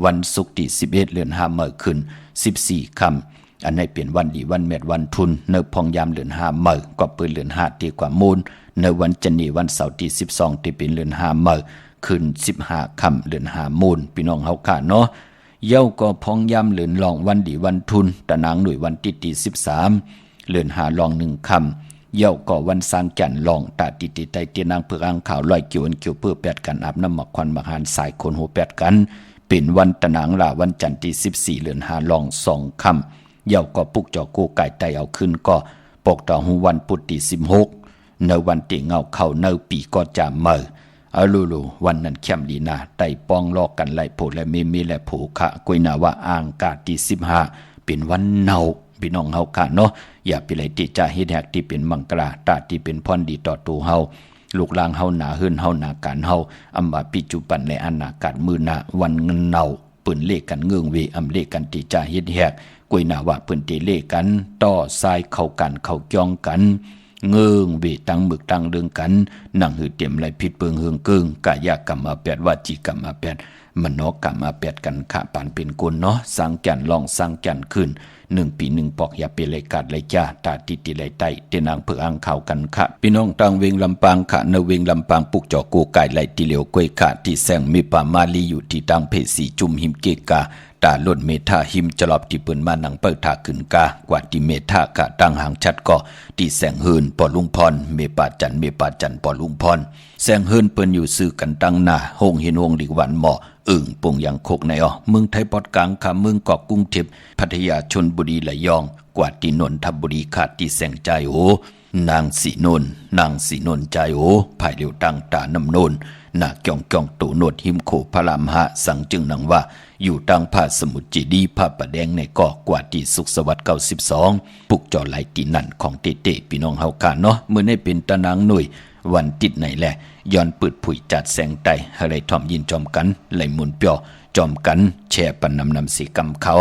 วันศุกร์ที่11เดือนหาเมื่อขึ้น14คำอันให้เปลี่ยนวันดีวันเม็ดวันทุนเนพองยามเดือนหาเมื่อก็เปิดเดือนหาตีกว่ามูลในวันจันทร์วันเสาร์ที่12ที่เป็นเดือนหาเมื่อขึ้น15คำเดือนหามูลพี่น้องเฮาค่ะเนาะเย้าก็พองยามเดือนรองวันดีวันทุนตะนางหน่วยวันที่13เดือนหารอง1คำเย้าก็วันสร้างจันทร์ลองตาติติไตเตียนางเพื่ออ่างข่าวลอยเกี่ยวอันเกี่ยวเพื่อแปดกันอาบน้ำหมักควันหมักหานสายคนหัวแปดกันเป็นวันตะนางละวันจันทร์ที่14เดือนหาลอง2คำเย้าก็ปุกจอกูไก่ไตเอาขึ้นก็ปกต่อหูวันพุธที่16ในวันติเงาเข้าในปีก็จะเมื่อลูวันนั้นเข้มดีนาไตปองลอกกันไล่โผและมีและโผขะกุยนาว่าอ่างกาที่15เป็นวันเนาพี่น้องเฮาค่ะเนาะอย่าไปเลยติจะเฮ็ดแฮกที่เป็นมังกราตาที่เป็นพรดีต่อตัวเฮาลูกหลางเฮาหนาเฮือนเฮาหนาการเฮาอำว่าปัจจุบันในอนาคตมื้อหน้าวันเงินเนาปืนเลขกันเงืองเวอำเลขกันติจะเฮ็ดแฮกกุยนาว่าเพิ่นติเลขกันต่อทรายเข้ากันเข้าจ้องกันเงืองเวตั้งหมึกตั้งเรื่องกันนั่งหือเต็มไหลผิดเปิงเฮืองเกิงกายกรรมมา8วาจีกรรมมา8มโนกรรมมา8กันขะปานเป็นกลเนาะสร้างจันลองสร้างจันขึ้น1ปี1ปอกอย่าเปเลยกาดเลยจ้าตาติติเลยไตเตนางเพื่ออ่างข่าวกันค่ะพี่น้องตังเวงลำปางค่ะในเวงลำปางปุกจอกูไก่ไหลติเหลียวกล้วยค่ะที่แสงมีป่ามาลีอยู่ที่ตังเพสีจุ่มหิมเกกาตาล่นเมธาหิมจลอบที่เปิ้นมานังเปิดทาขึ้นกากว่าที่เมธากะตั้งหางชัดก็ที่แสงเฮินปอลุงพรเมปาจันปอลุงพรแสงเฮินเปิ้นอยู่ซื้อกันตั้งหน้าโฮงเห็นวงหลีกวันหมอปงยังโคกในเมืองไทยปอดกลางค่ะเมืองเกาะกุ้งทิพย์พัทยาชลบุรีระยองกว่าที่นนทบุรีขาดที่แสงใจโอนางสีนนใจโอภายเร็วตั้งตาน้ำนนนาเกี่ยงตูโนดหิมโขพระรามหะสังจึงนังว่าอยู่ตั้งผ้าสมุทรจีดีผ้าประแดงในเกาะกว่าที่สุขสวัสดิ์92ปุกจอไหลตีนั่นของเตพี่น้องเฮาค่ะเนาะมื้อนี้เป็นตะนางหน่วยวันติดไหนแหละย้อนปืดผุยจัดแสงไตอะไรทอมยินจอมกันไหลหมุนเปียวจอมกันแช่ปันนำสีกำเขา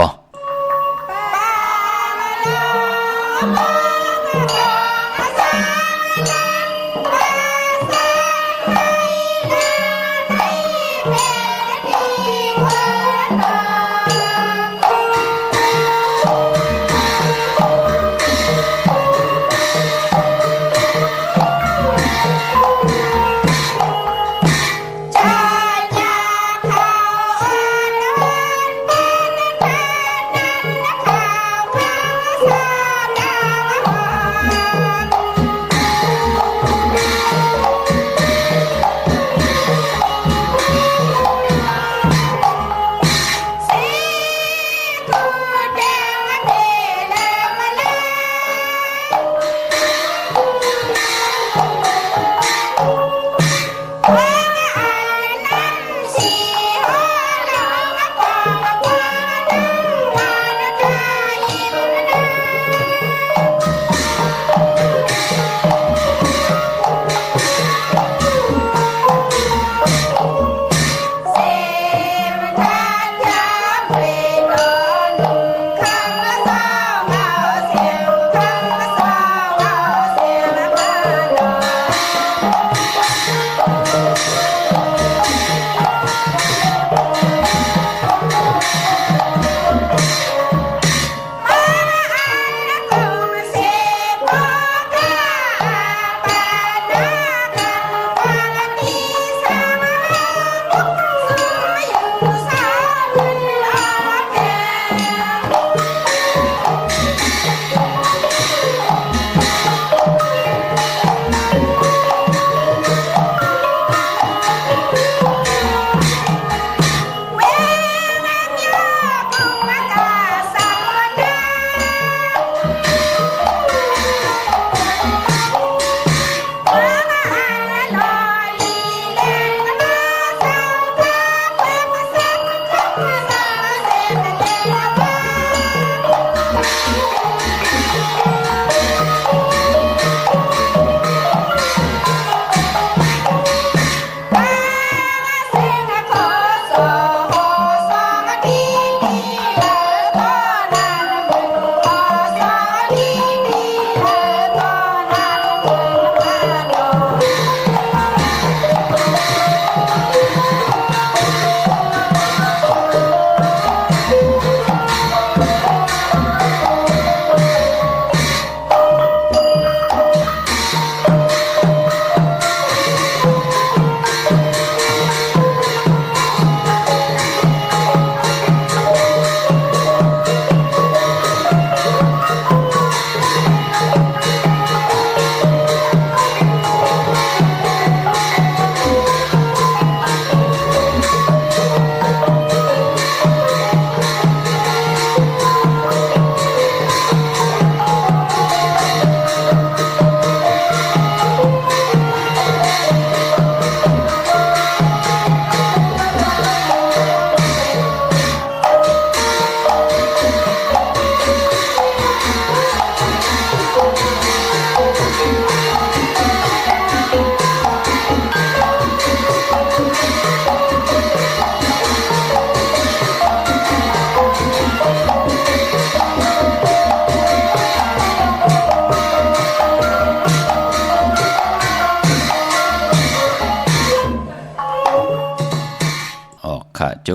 ะโจ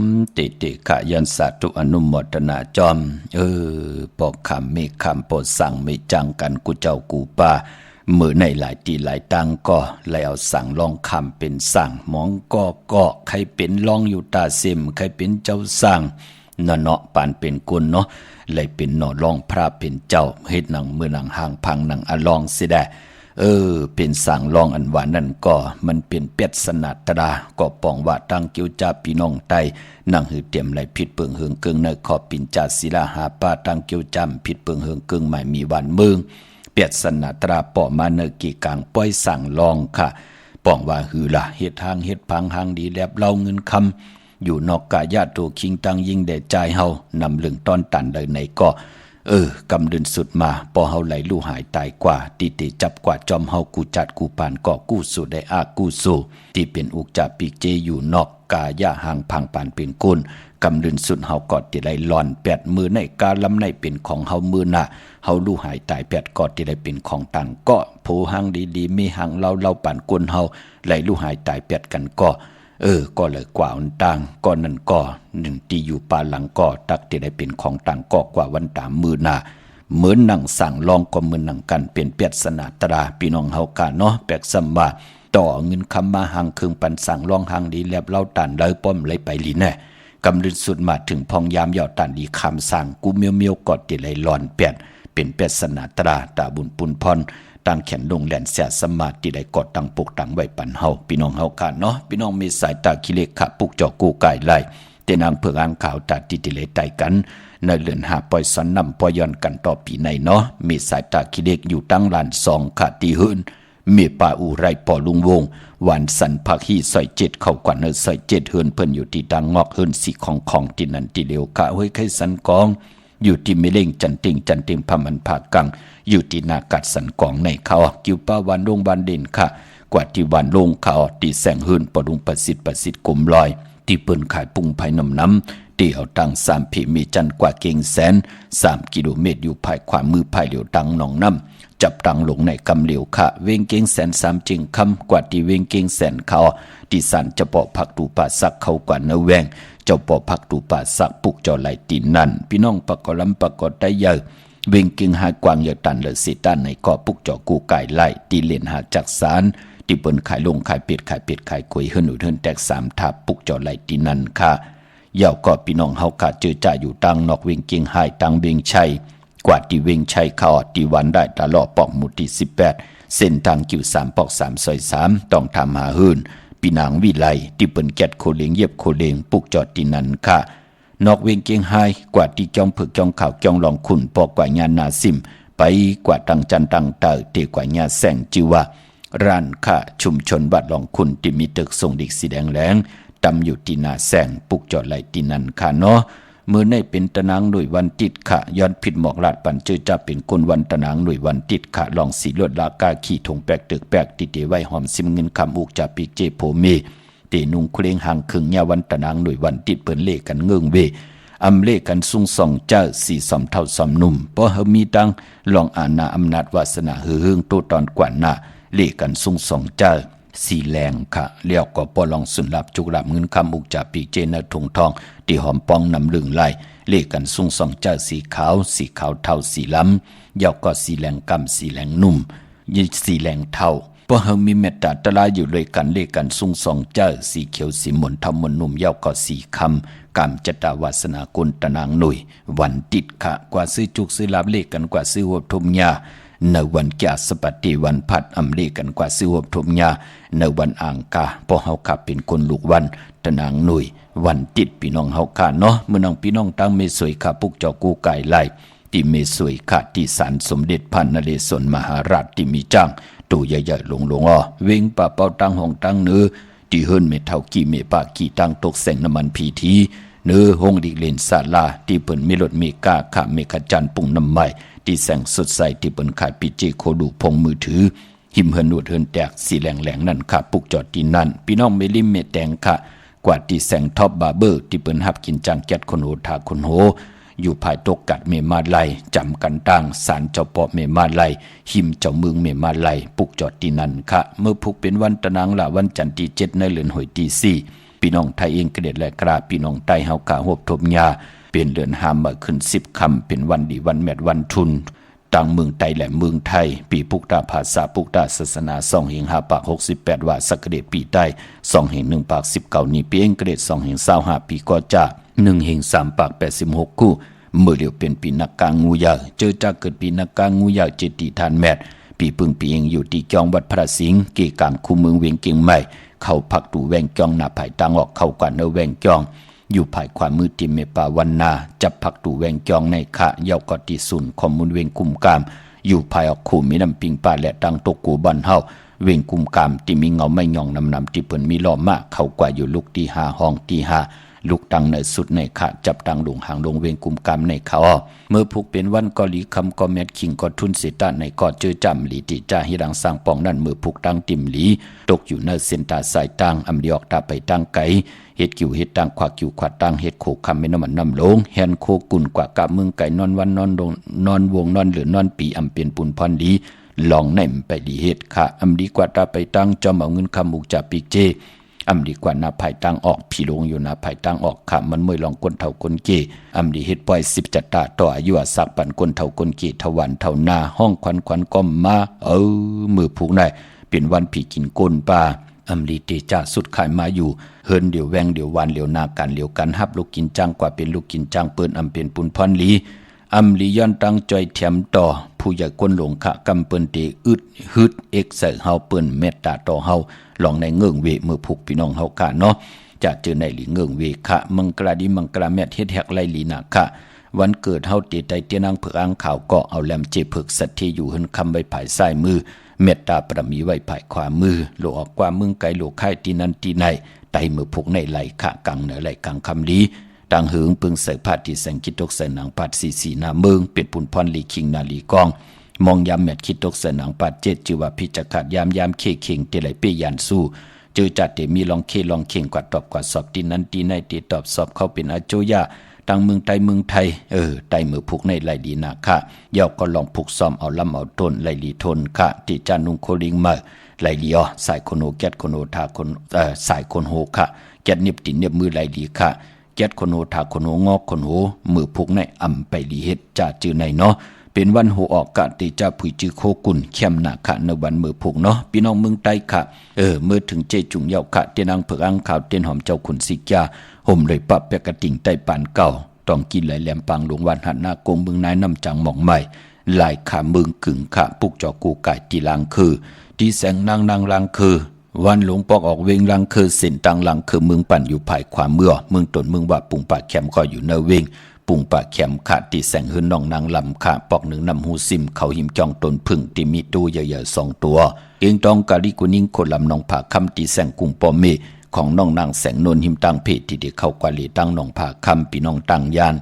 มติขะยันสาธุอนุโมทนาจอมปอกคำมีคำโปรดสั่งมีจังกันกูเจ้ากูป่ามือในหลายตีหลายตังก็แล้วสั่งลองคำเป็นสั่งมองก็ใครเป็นลองอยู่ตาเซมใครเป็นเจ้าสั่งเนาะปานเป็นกุลเนาะเลยเป็นเนาะลองพระเป็นเจ้าเฮ็ดหนังมือหนังห่างพังหนังอลองสิได้เป็นสั่งลองอันหวานนั่นก็มันเป็นเป็ดสนัดตราก็ปองว่าตั้งกิ้วจ่าพี่น้องไตนั่งหือเตรียมไหลผิดเปิงเฮืองเกิงในขอบปิ่นจ่าศิลาหาป้าตั้งกิ้วจำผิดเปิงเฮืองเกิงใหม่มีวันเมืองเป็ดสนัดตราปอมาเนกีกลางป้อยสั่งลองค่ะปองว่าหือละเฮ็ดทางเฮ็ดพังหางดีแลบเล่าเงินคำอยู่นอกกาญาติโตคิงตังยิ่งแด่ใจเฮานำเรื่องต้อนตันเลยในก็กำเดินสุดมาพอเฮาไหลลู่หายตายกว่าติจับกว่าจอมเฮากูจัดกูปานก่อกู้สู่ได้อากู้สู่ที่เป็นอุกจาปีกเจอยู่นอกกาย่าห่างพังปานเป็นกุลกำเดินสุดเฮากอดที่ไหลหลอนแปดมือในกาลำในเป็นของเฮามือหน้าเฮาลู่หายตายแปดกอดที่ไหลเป็นของต่างก็ผู้หางดีๆมีหางเราปานกุลเฮาไหลลู่หายตายแปดกันก็ก็เลยกว่าอันต่างก็นั่นก็หนึ่งที่อยู่ป่าหลังก็ตักที่ได้เป็นของต่างก็กว่าวันตามมือหน้าเหมือนหนังสั่งลองก็เหมือนหนังกันเป็นเปียดสนาตราพี่น้องเฮากะเนาะแปลกสัมว่าต่อเงินคำมาหางครึ่งปันสั่งลองหางดีแลบเล่าตันเลยป้อมเลยไปลีแน่กำลึงสุดมาถึงพองยามยาวตันดีคำสั่งกูเมียวกอดที่ไหลหลอนเปียดเป็นเปียดสนาตราตาบุญปุนพรตั้งแขนลงแหลนเสียสมาธิได้กอดตั้งปกตั้งไว้ปันเฮาพี่น้องเฮากันเนาะพี่น้องมีสายตาคิเลขะปุกจอกูไก่ไล่เตนางเพื่ออ่านข่าวตัดติเลไตกันในเลือนหาปล่อยสันนำปล่อยย้อนกันต่อปีในเนาะมีสายตาคิเลกอยู่ตั้งลาน2ขะตีหืนมีป่าอูไรปอลุงวงวันสันพักฮีซอย7เข้ากว่าเนซอย7เฮือนเพิ่นอยู่ที่ดังงอกเฮือนสีของที่นั่นที่เดียวกะห้วยไข่สันกองอยู่ที่เมเล่งจันติงพมันภาคกังอยู่ที่นากัดสันกองในเขากิวป้าวันลงวันเด่นค่ะกว่าที่วันลงเขาที่แสงหืนปดุงประสิทธิ์กลมลอยที่เปิ้นขายปุงภายน้ำที่เอาตัง3ผีมีจันกว่าเก่งแสน3กิโลเมตรอยู่ภายขวามือภายเหลียวตังหนองน้ำจับตังลงในกำเหลียวค่ะเวงเก่งแสน3จึงคำกว่าที่เวงเก่งแสนเขาที่สันจะปอผักตูป่าสักเขากว่าเนแวงเจ้าปอผักตูป่าสักปุกเจ้าไหลตีนนั่นพี่น้องปะกอลำปะกอได้เยอะเวงกิงหากวางเยอะตันเลยสิตันในก่อปุกเจ้ากูไก่ไล่ตีเล่นหาจักสารที่เปิ้นขายลงขายเป็ดขายกุยเฮิรนอุเทินแตก3ทับปุกเจ้าไหลตีนนั่นค่ะยาวก็พี่น้องเฮาขาเจอจ่าอยู่ตังนอกเวงกิงหายตังเวงชัยกว่าที่เวงชัยเขาที่วันได้ตลอดปอกหมุดที่18เส้นทางกิ่ว3ปอก3ซอย3ต้องทำหาหื่นพี่นางวิไลที่เปิ้นแกดโคเลงเย็บโคเลงปุกจอดที่นั่นค่ะนอกเวงเกียงไฮกว่าที่จ้องผึกจ้องข่าวจ้องลองขุนปอกกว่างานนาซิมไปกว่าตังจันตังเตอเตกว่างานแสงจิวะร้านค่ะชุมชนบัดลองขุนที่มีตึกทรงดิกสีแดงแหลงตำอยู่ที่นาแสงปุกจอดไหลที่นั่นค่ะเนาะเมื่อในเป็นตะนางหน่วยวันติดค่ะย้อนผิดหมอกลาดปันเจอจะเป็นคนวันตะนางหน่วยวันติดค่ะลองสีลวดลากาขี่ถงแปลกตึกแปลกติดเดไว้หอมซิมเงินคำอุกจะปีกเจโพเมเตนุงเคล้งห่างครึ่งยาวันตะนางหน่วยวันติดเปิ้นเลกันเงื่งเวอำเลกันซุ่งส่องเจ้าสีสอมเท่าสอมนุ่มเพราะเฮามีตังลองอาณาอำนาจวาสนาหือหึงโตตอนกว่าหน้าเลกันซุ่งส่องเจ้าสีแรงค่ะเลี้ยวก็ปอลองสุนลับจุกลับเงินคำอุกจากปีเจนถุงทองที่หอมปองนำลึงไหลเลกันซุ่งส่องเจ้าสีขาวเท่าสีล้ำยาวก็สีแรงกำสีแรงนุ่มยิ่สีแรงเท่าเพราะเฮามีเมตตาตะลาอยู่ด้วยกันเลกันซุ่งส่องเจ้าสีเขียวสีหม่นทำมนนุ่มยาวก็สีคำกำจตาวาสนากุลตะนางหน่วยวันติดค่ะกว่าซื้อจุกซื้อลาบเลกันกว่าซื้อหัวทุมยาในวันแก่สปฏิวันพัดอำเลกันกว่าซื้อหัวทุมยาในวันอ่างกาพอเฮาขับเป็นคนลูกวันตะนางหน่วยวันติดพี่น้องเฮาค่ะเนาะเมื่อน้องพี่น้องตั้งเมสวยค่ะปุกเจ้ากูไก่ไล่ที่เมสวยค่ะที่ศาลสมเด็จพระนเรศวรมหาราชที่มีจ้างตัวใหญ่ๆลงอ้อเวงป่าเป้าตั้งห้องตั้งเนื้อที่เฮิรนเมเท่ากี่เมปากี่ตั้งตกแสงน้ำมันพีทีเนื้อห้องดิเลนศาลาที่เปิ้นมีรถมีกาขาเมฆจันปุ่งน้ำใหม่ที่แสงสดใสที่เปิ้นขายปิเจโคดูพงมือถือหิมเฮิรนหนวดเฮิรนแตกสีแหลงนั่นค่ะปุกจอดที่นั่นพี่น้องเมลิมเมแตงค่ะกว่าที่แสงท็อปบาร์เบอร์ที่เปิ้นหับกินจังแก๊ดคนโหทาคนโหอยู่ภายตกกัดเมมาไลจำกันตั้งสารเจ้าปอเมมาไลหิมเจ้าเมืองเมมาไลปุกจอดที่นั่นค่ะเมื่อพุกเป็นวันตะนางละวันจันทร์ที่7ในเดือนหอยที่4 พี่น้องไทยเองก็เด็ดและกราพี่น้องไทยเฮากะฮบทบยาเป็นเดือนหามมาขึ้น10ค่ำเป็นวันดีวันแมดวันทุนต่างเมืองไทยและเมืองไทยปีพุกตาภาษาพุกตาศาสนา2แห่ง5ปาก68ว่าสักเดชปีใต้2แห่ง1ปาก19นี้ปีเองกระเดช2แห่ง25ปีก็จะ1แห่ง3ปาก86คู่เมื่อเดียวเป็นปีนักกางงูยาวเจอจากเกิดปีนักกางงูยาวเจติทานแมดปีปึงปีเองอยู่ที่จองวัดพระสิงห์เกกางคูเมืองเวียงเกียงใหม่เข้าพักตูแวงจองหน้าภายตังออกเข้ากว่าเนแวงจองอยู่ภายขวามือติเมปาวันนาจับพักตูแวงจองในขะเยาวกอติสุนคอมมูลเวงกุมกามอยู่ภายออกขู่มีน้ำปิงป่าและตังตกกูบันเฮาเวงกุมกามที่มีเงาไม่ยองนำที่เปิ้นมีล้อมากเข้ากว่าอยู่ลูกที่5ห้องที่5ลูกตังในสุดในขะจับตังลงหางลงเวงกุมกามในเขาเมื่อผูกเป็นวันกอลีคำกอเม็ดคิงกอทุนเสตาในกอเจอจำหลีติจ่าฮิรังสร้างปองนั่นมือผูกตังติมหลีตกอยู่ในเส้นตาสายตังอำเดียกตาไปตังไกเฮ็ดกิ่วเฮ็ดตังขวากิ่วขวาตังเฮ็ดโคคำไม่น้ำมันน้ำลงแฮนโคกุ่นกว่ากะเมืองไก่นอนวันนอนลงนอนวงนอนเหลือนอนปีอำเป็นปุนพรดีลองในไปดีเฮ็ดค่ะอำดีกว่าตาไปตังจอมเอาเงินคำมุกจากปีเจอำดีกว่านาภายตังออกพี่ลงอยู่นาภายตังออกค่ะมันมวยลองก้นเท่าก้นเกอำดีเฮ็ดปล่อย10จัตตาต่ออายุสักปันก้นเท่าก้นเกทวันเท่านาห้องควันก้มมามือผูกได้เป็นวันผีกินก้นปลาอำลีเตจ่าสุดขายมาอยู่เฮินเดี๋ยวแวงเดี๋ยววานเดี๋ยวนาการเดี๋ยวกันฮับลูกกินจังกว่าเป็นลูกกินจังเปิ้นอำเป็นปุนพรลีอำลีย้อนตั้งจอยแถมต่อผู้ใหญ่ก้นหลงขะกำเปิ้นเตอึดฮึดเอกใส่เฮาเปิ้นเมตตาต่อเฮาลองในเงื่องเวมือผูกพี่น้องเฮากะเนาะจะเจอในหลีเงื่องเวขะมังกราดีมังกราแม่เฮ็ดแฮกไลลีนาคะวันเกิดเฮาเตไตเตียนางเผือกอ่างขาวก็เอาแลมเจเผือกสัตที่อยู่เฮินคำไว้ภายซ้ายมือเมตตาประมีไว้ภายขวามือโลออกกว่ามึงไกโลค่ายที่นั้นที่ไหนไตมือผูกในไหลขะกังเหนือไหลกังคำลีต่างหึงปึงใส่ผ้าที่แสงคิดตกใส่หนังปัดสีนาเมืองเป็ดปุ่นพรลีคิงนาลีกองมองยามแมดคิดตกใส่หนังปัดเจ็ดจือว่าพิจขาดยามเคเข่งเตไหลเปยันสู้เจอจัดเตมีลองเคลองเข่งกว่าตอบกว่าสอบที่นั้นที่ไหนเตตอบสอบเขาเป็นอาโจยาตั้งเมืองไทยไตมือผูกในไหลดีนาค่ะยาวก็ลองผูกซ้อมเอาลำเอาต้นไหลลีทนค่ะที่จานุงโคลิงมาไหลลีสายคนโหแกดคนโหทาคนสายคนโหค่ะแกดเน็บตินเน็บมือไหลลีค่ะแกดคนโหทาคนโหงอกคนโหมือผูกในอำไปลีเฮ็ดจ่าจือในเนาะเป็นวันโหออกกะติจ่าผุยจือโคกุนเข้มหนาค่ะในวันมือผูกเนาะพี่น้องเมืองใต้ค่ะเมื่อถึงเจจุงเยาค่ะเตียนางเผือกอ่างขาวเตียนหอมเจ้าขุนสิกาห่มเลยปะเปกระติ่งใต้ปานเก่าต้องกินไหลแหลมปังหลวงวันหันหน้ากงเมืองนายน้ำจังหม่องใหม่ลายขาเมืองกึ่งขาปุกจอกูไก่ตีลังคือที่แสงนางลังคือวันหลวงปอกออกเวงลังคือเส้นตังลังคือเมืองปั่นอยู่ภายขวาเมืองตนเมืองว่าปุงป่าแคมก็อยู่เนเวงปุงป่าแคมขาตีแสงหืนน้องนางลำขาปอกหนึ่งนำหูซิมเขาหิมจองตนพึ่งที่มีตู้ใหญ่ๆ2ตัวเองตองกาลิกุนิ่งคนลำน้องผาคำตีแสงกุงปอเมของน้องนางแสงนนหิมตังเพศที่ได้เข้ากว่าลีตั้งน้องผาคำพี่น้องตังยาน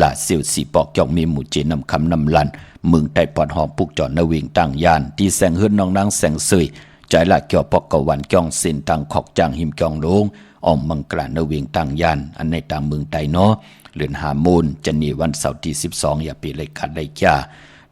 ลาเซียวสีปอกจอกมีหมู่เจนำคำนำลันเมืองไต้ปอดหอมปุกจอดนวิงตังยานที่แสงเฮือนน้องนางแสงเสยใจละเกี่ยวปอกกวันจ้องเส้นตังขอกจางหิมจองลงออมมังกรานวิงตังยานอันในตามเมืองไต้เนาะเลือนหามูลจะนีวันเสาร์ที่12อย่าปีเลยขัดเลยจ้า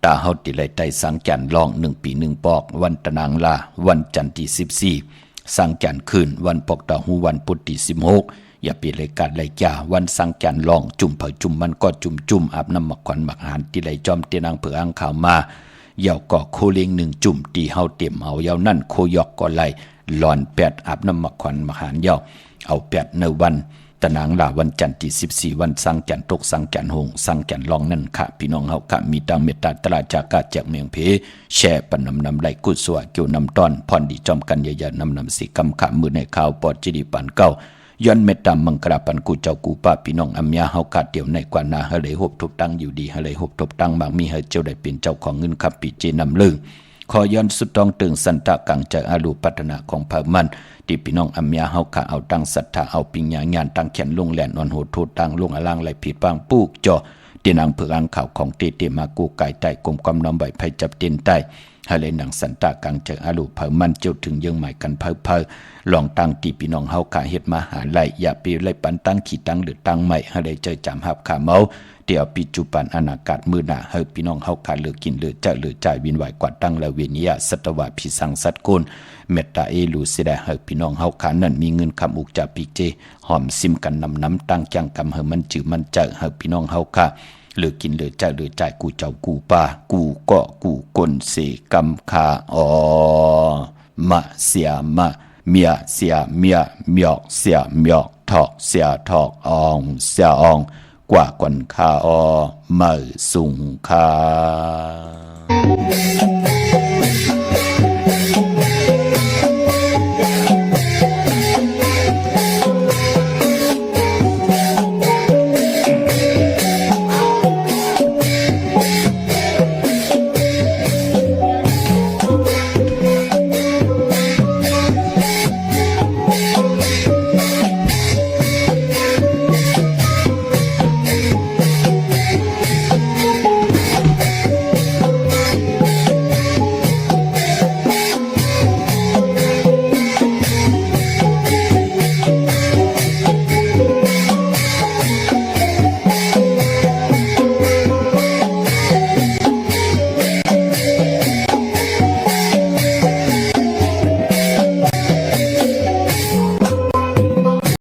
ตาเฮาติเลยไต้สังจันลอง1ปี1ปอกวันตะนางลาวันจันทร์ที่14สังจันคืนวันปอกตาหูวันพุธที่16อย่าเปลี่ยนรายการรายจ่าวันสังจันลองจุ่มเผยจุ่มมันก็จุ่มอาบน้ำหมักขวัญหมักหานที่ไหลจอมเตียนางเผืออ่างข่าวมาเหยาก่อโคเลียง1จุ่มตีเฮาเต็มเอาเยานั่นโคยอกก็ไหลหลอน8อาบน้ำหมักขวัญหมักหานเหยาเอา8ในวันตะนางลาวันจันทร์ที่14วันสังจันตกสังจันหงสังจันลองนั่นค่ะพี่น้องเฮาค่ะมีตังเมตตาตราจากาแจกเมียงเพแช่ปนนำไหลกุศลเกี่ยวนำตอนพรดีจอมกันใหญ่ๆนำสีกำขามือในข่าวปอดจิดีปานเก้าย้อนเมตตามังกราปันกูเจ้ากูป้าพี่น้องอัมยาเฮากาเตียวในกว่านาเฮเลยหบทบตั้งอยู่ดีเฮเลยหบทบตั้งบางมีเฮเจ้าได้เป็นเจ้าของเงินคับปีเจนำลึงขอย้อนสุดต้องตึงสันตะกังจากอารูปัฒนาของพระมันที่พี่น้องอัมยาเฮาขาเอาตั้งศรัทธาเอาปิญญางานตั้งแขนลงแหลนนอนโหดโทษตั้งลงอล่างไหลผิดบางปูกจ่อเตียนางเผือกอ่างข่าวของเตมากูไก่ใต้กลมกำน้ำใบไผ่จับเตียนใต้ ฮะเลยหนังสันตะกังเจออาลูเผามันเจ้าถึงยังหมายกันเพอลองตั้งตีพี่น้องเฮากะเฮ็ดมาหาไล่อย่าไปไล่ปันตั้งขีตั้งหรือตั้งใหม่ฮะเลยเจอจำหับขาเมาเดี๋ยวปัจจุบันอนาคตมือหน้าเฮาพี่น้องเฮากะเลือกกินเลือกจะเลือกจ่ายวินไหวกว่าตั้งละเวนิยะสัตวะพิสังสัตกุลเมตตาเอลูสิได้เฮาพี่น้องเฮาขานั้นมีเงินคำอุกจะปิเจหอมซิมกันน้ำตั้งจังกำเฮามันจือมันเจอเฮาพี่น้องเฮาค่ะเหลือกินเหลือจ่ายเหลือจ่ายกูเจ้ากูป่ากูเกาะกูกลเสกำคาออมะเสียมะเมียเสียเมียเมียกเสียเมียกถอกเสียถอกอองเสียอองกว่ากวนคาออเมื่อสุงคา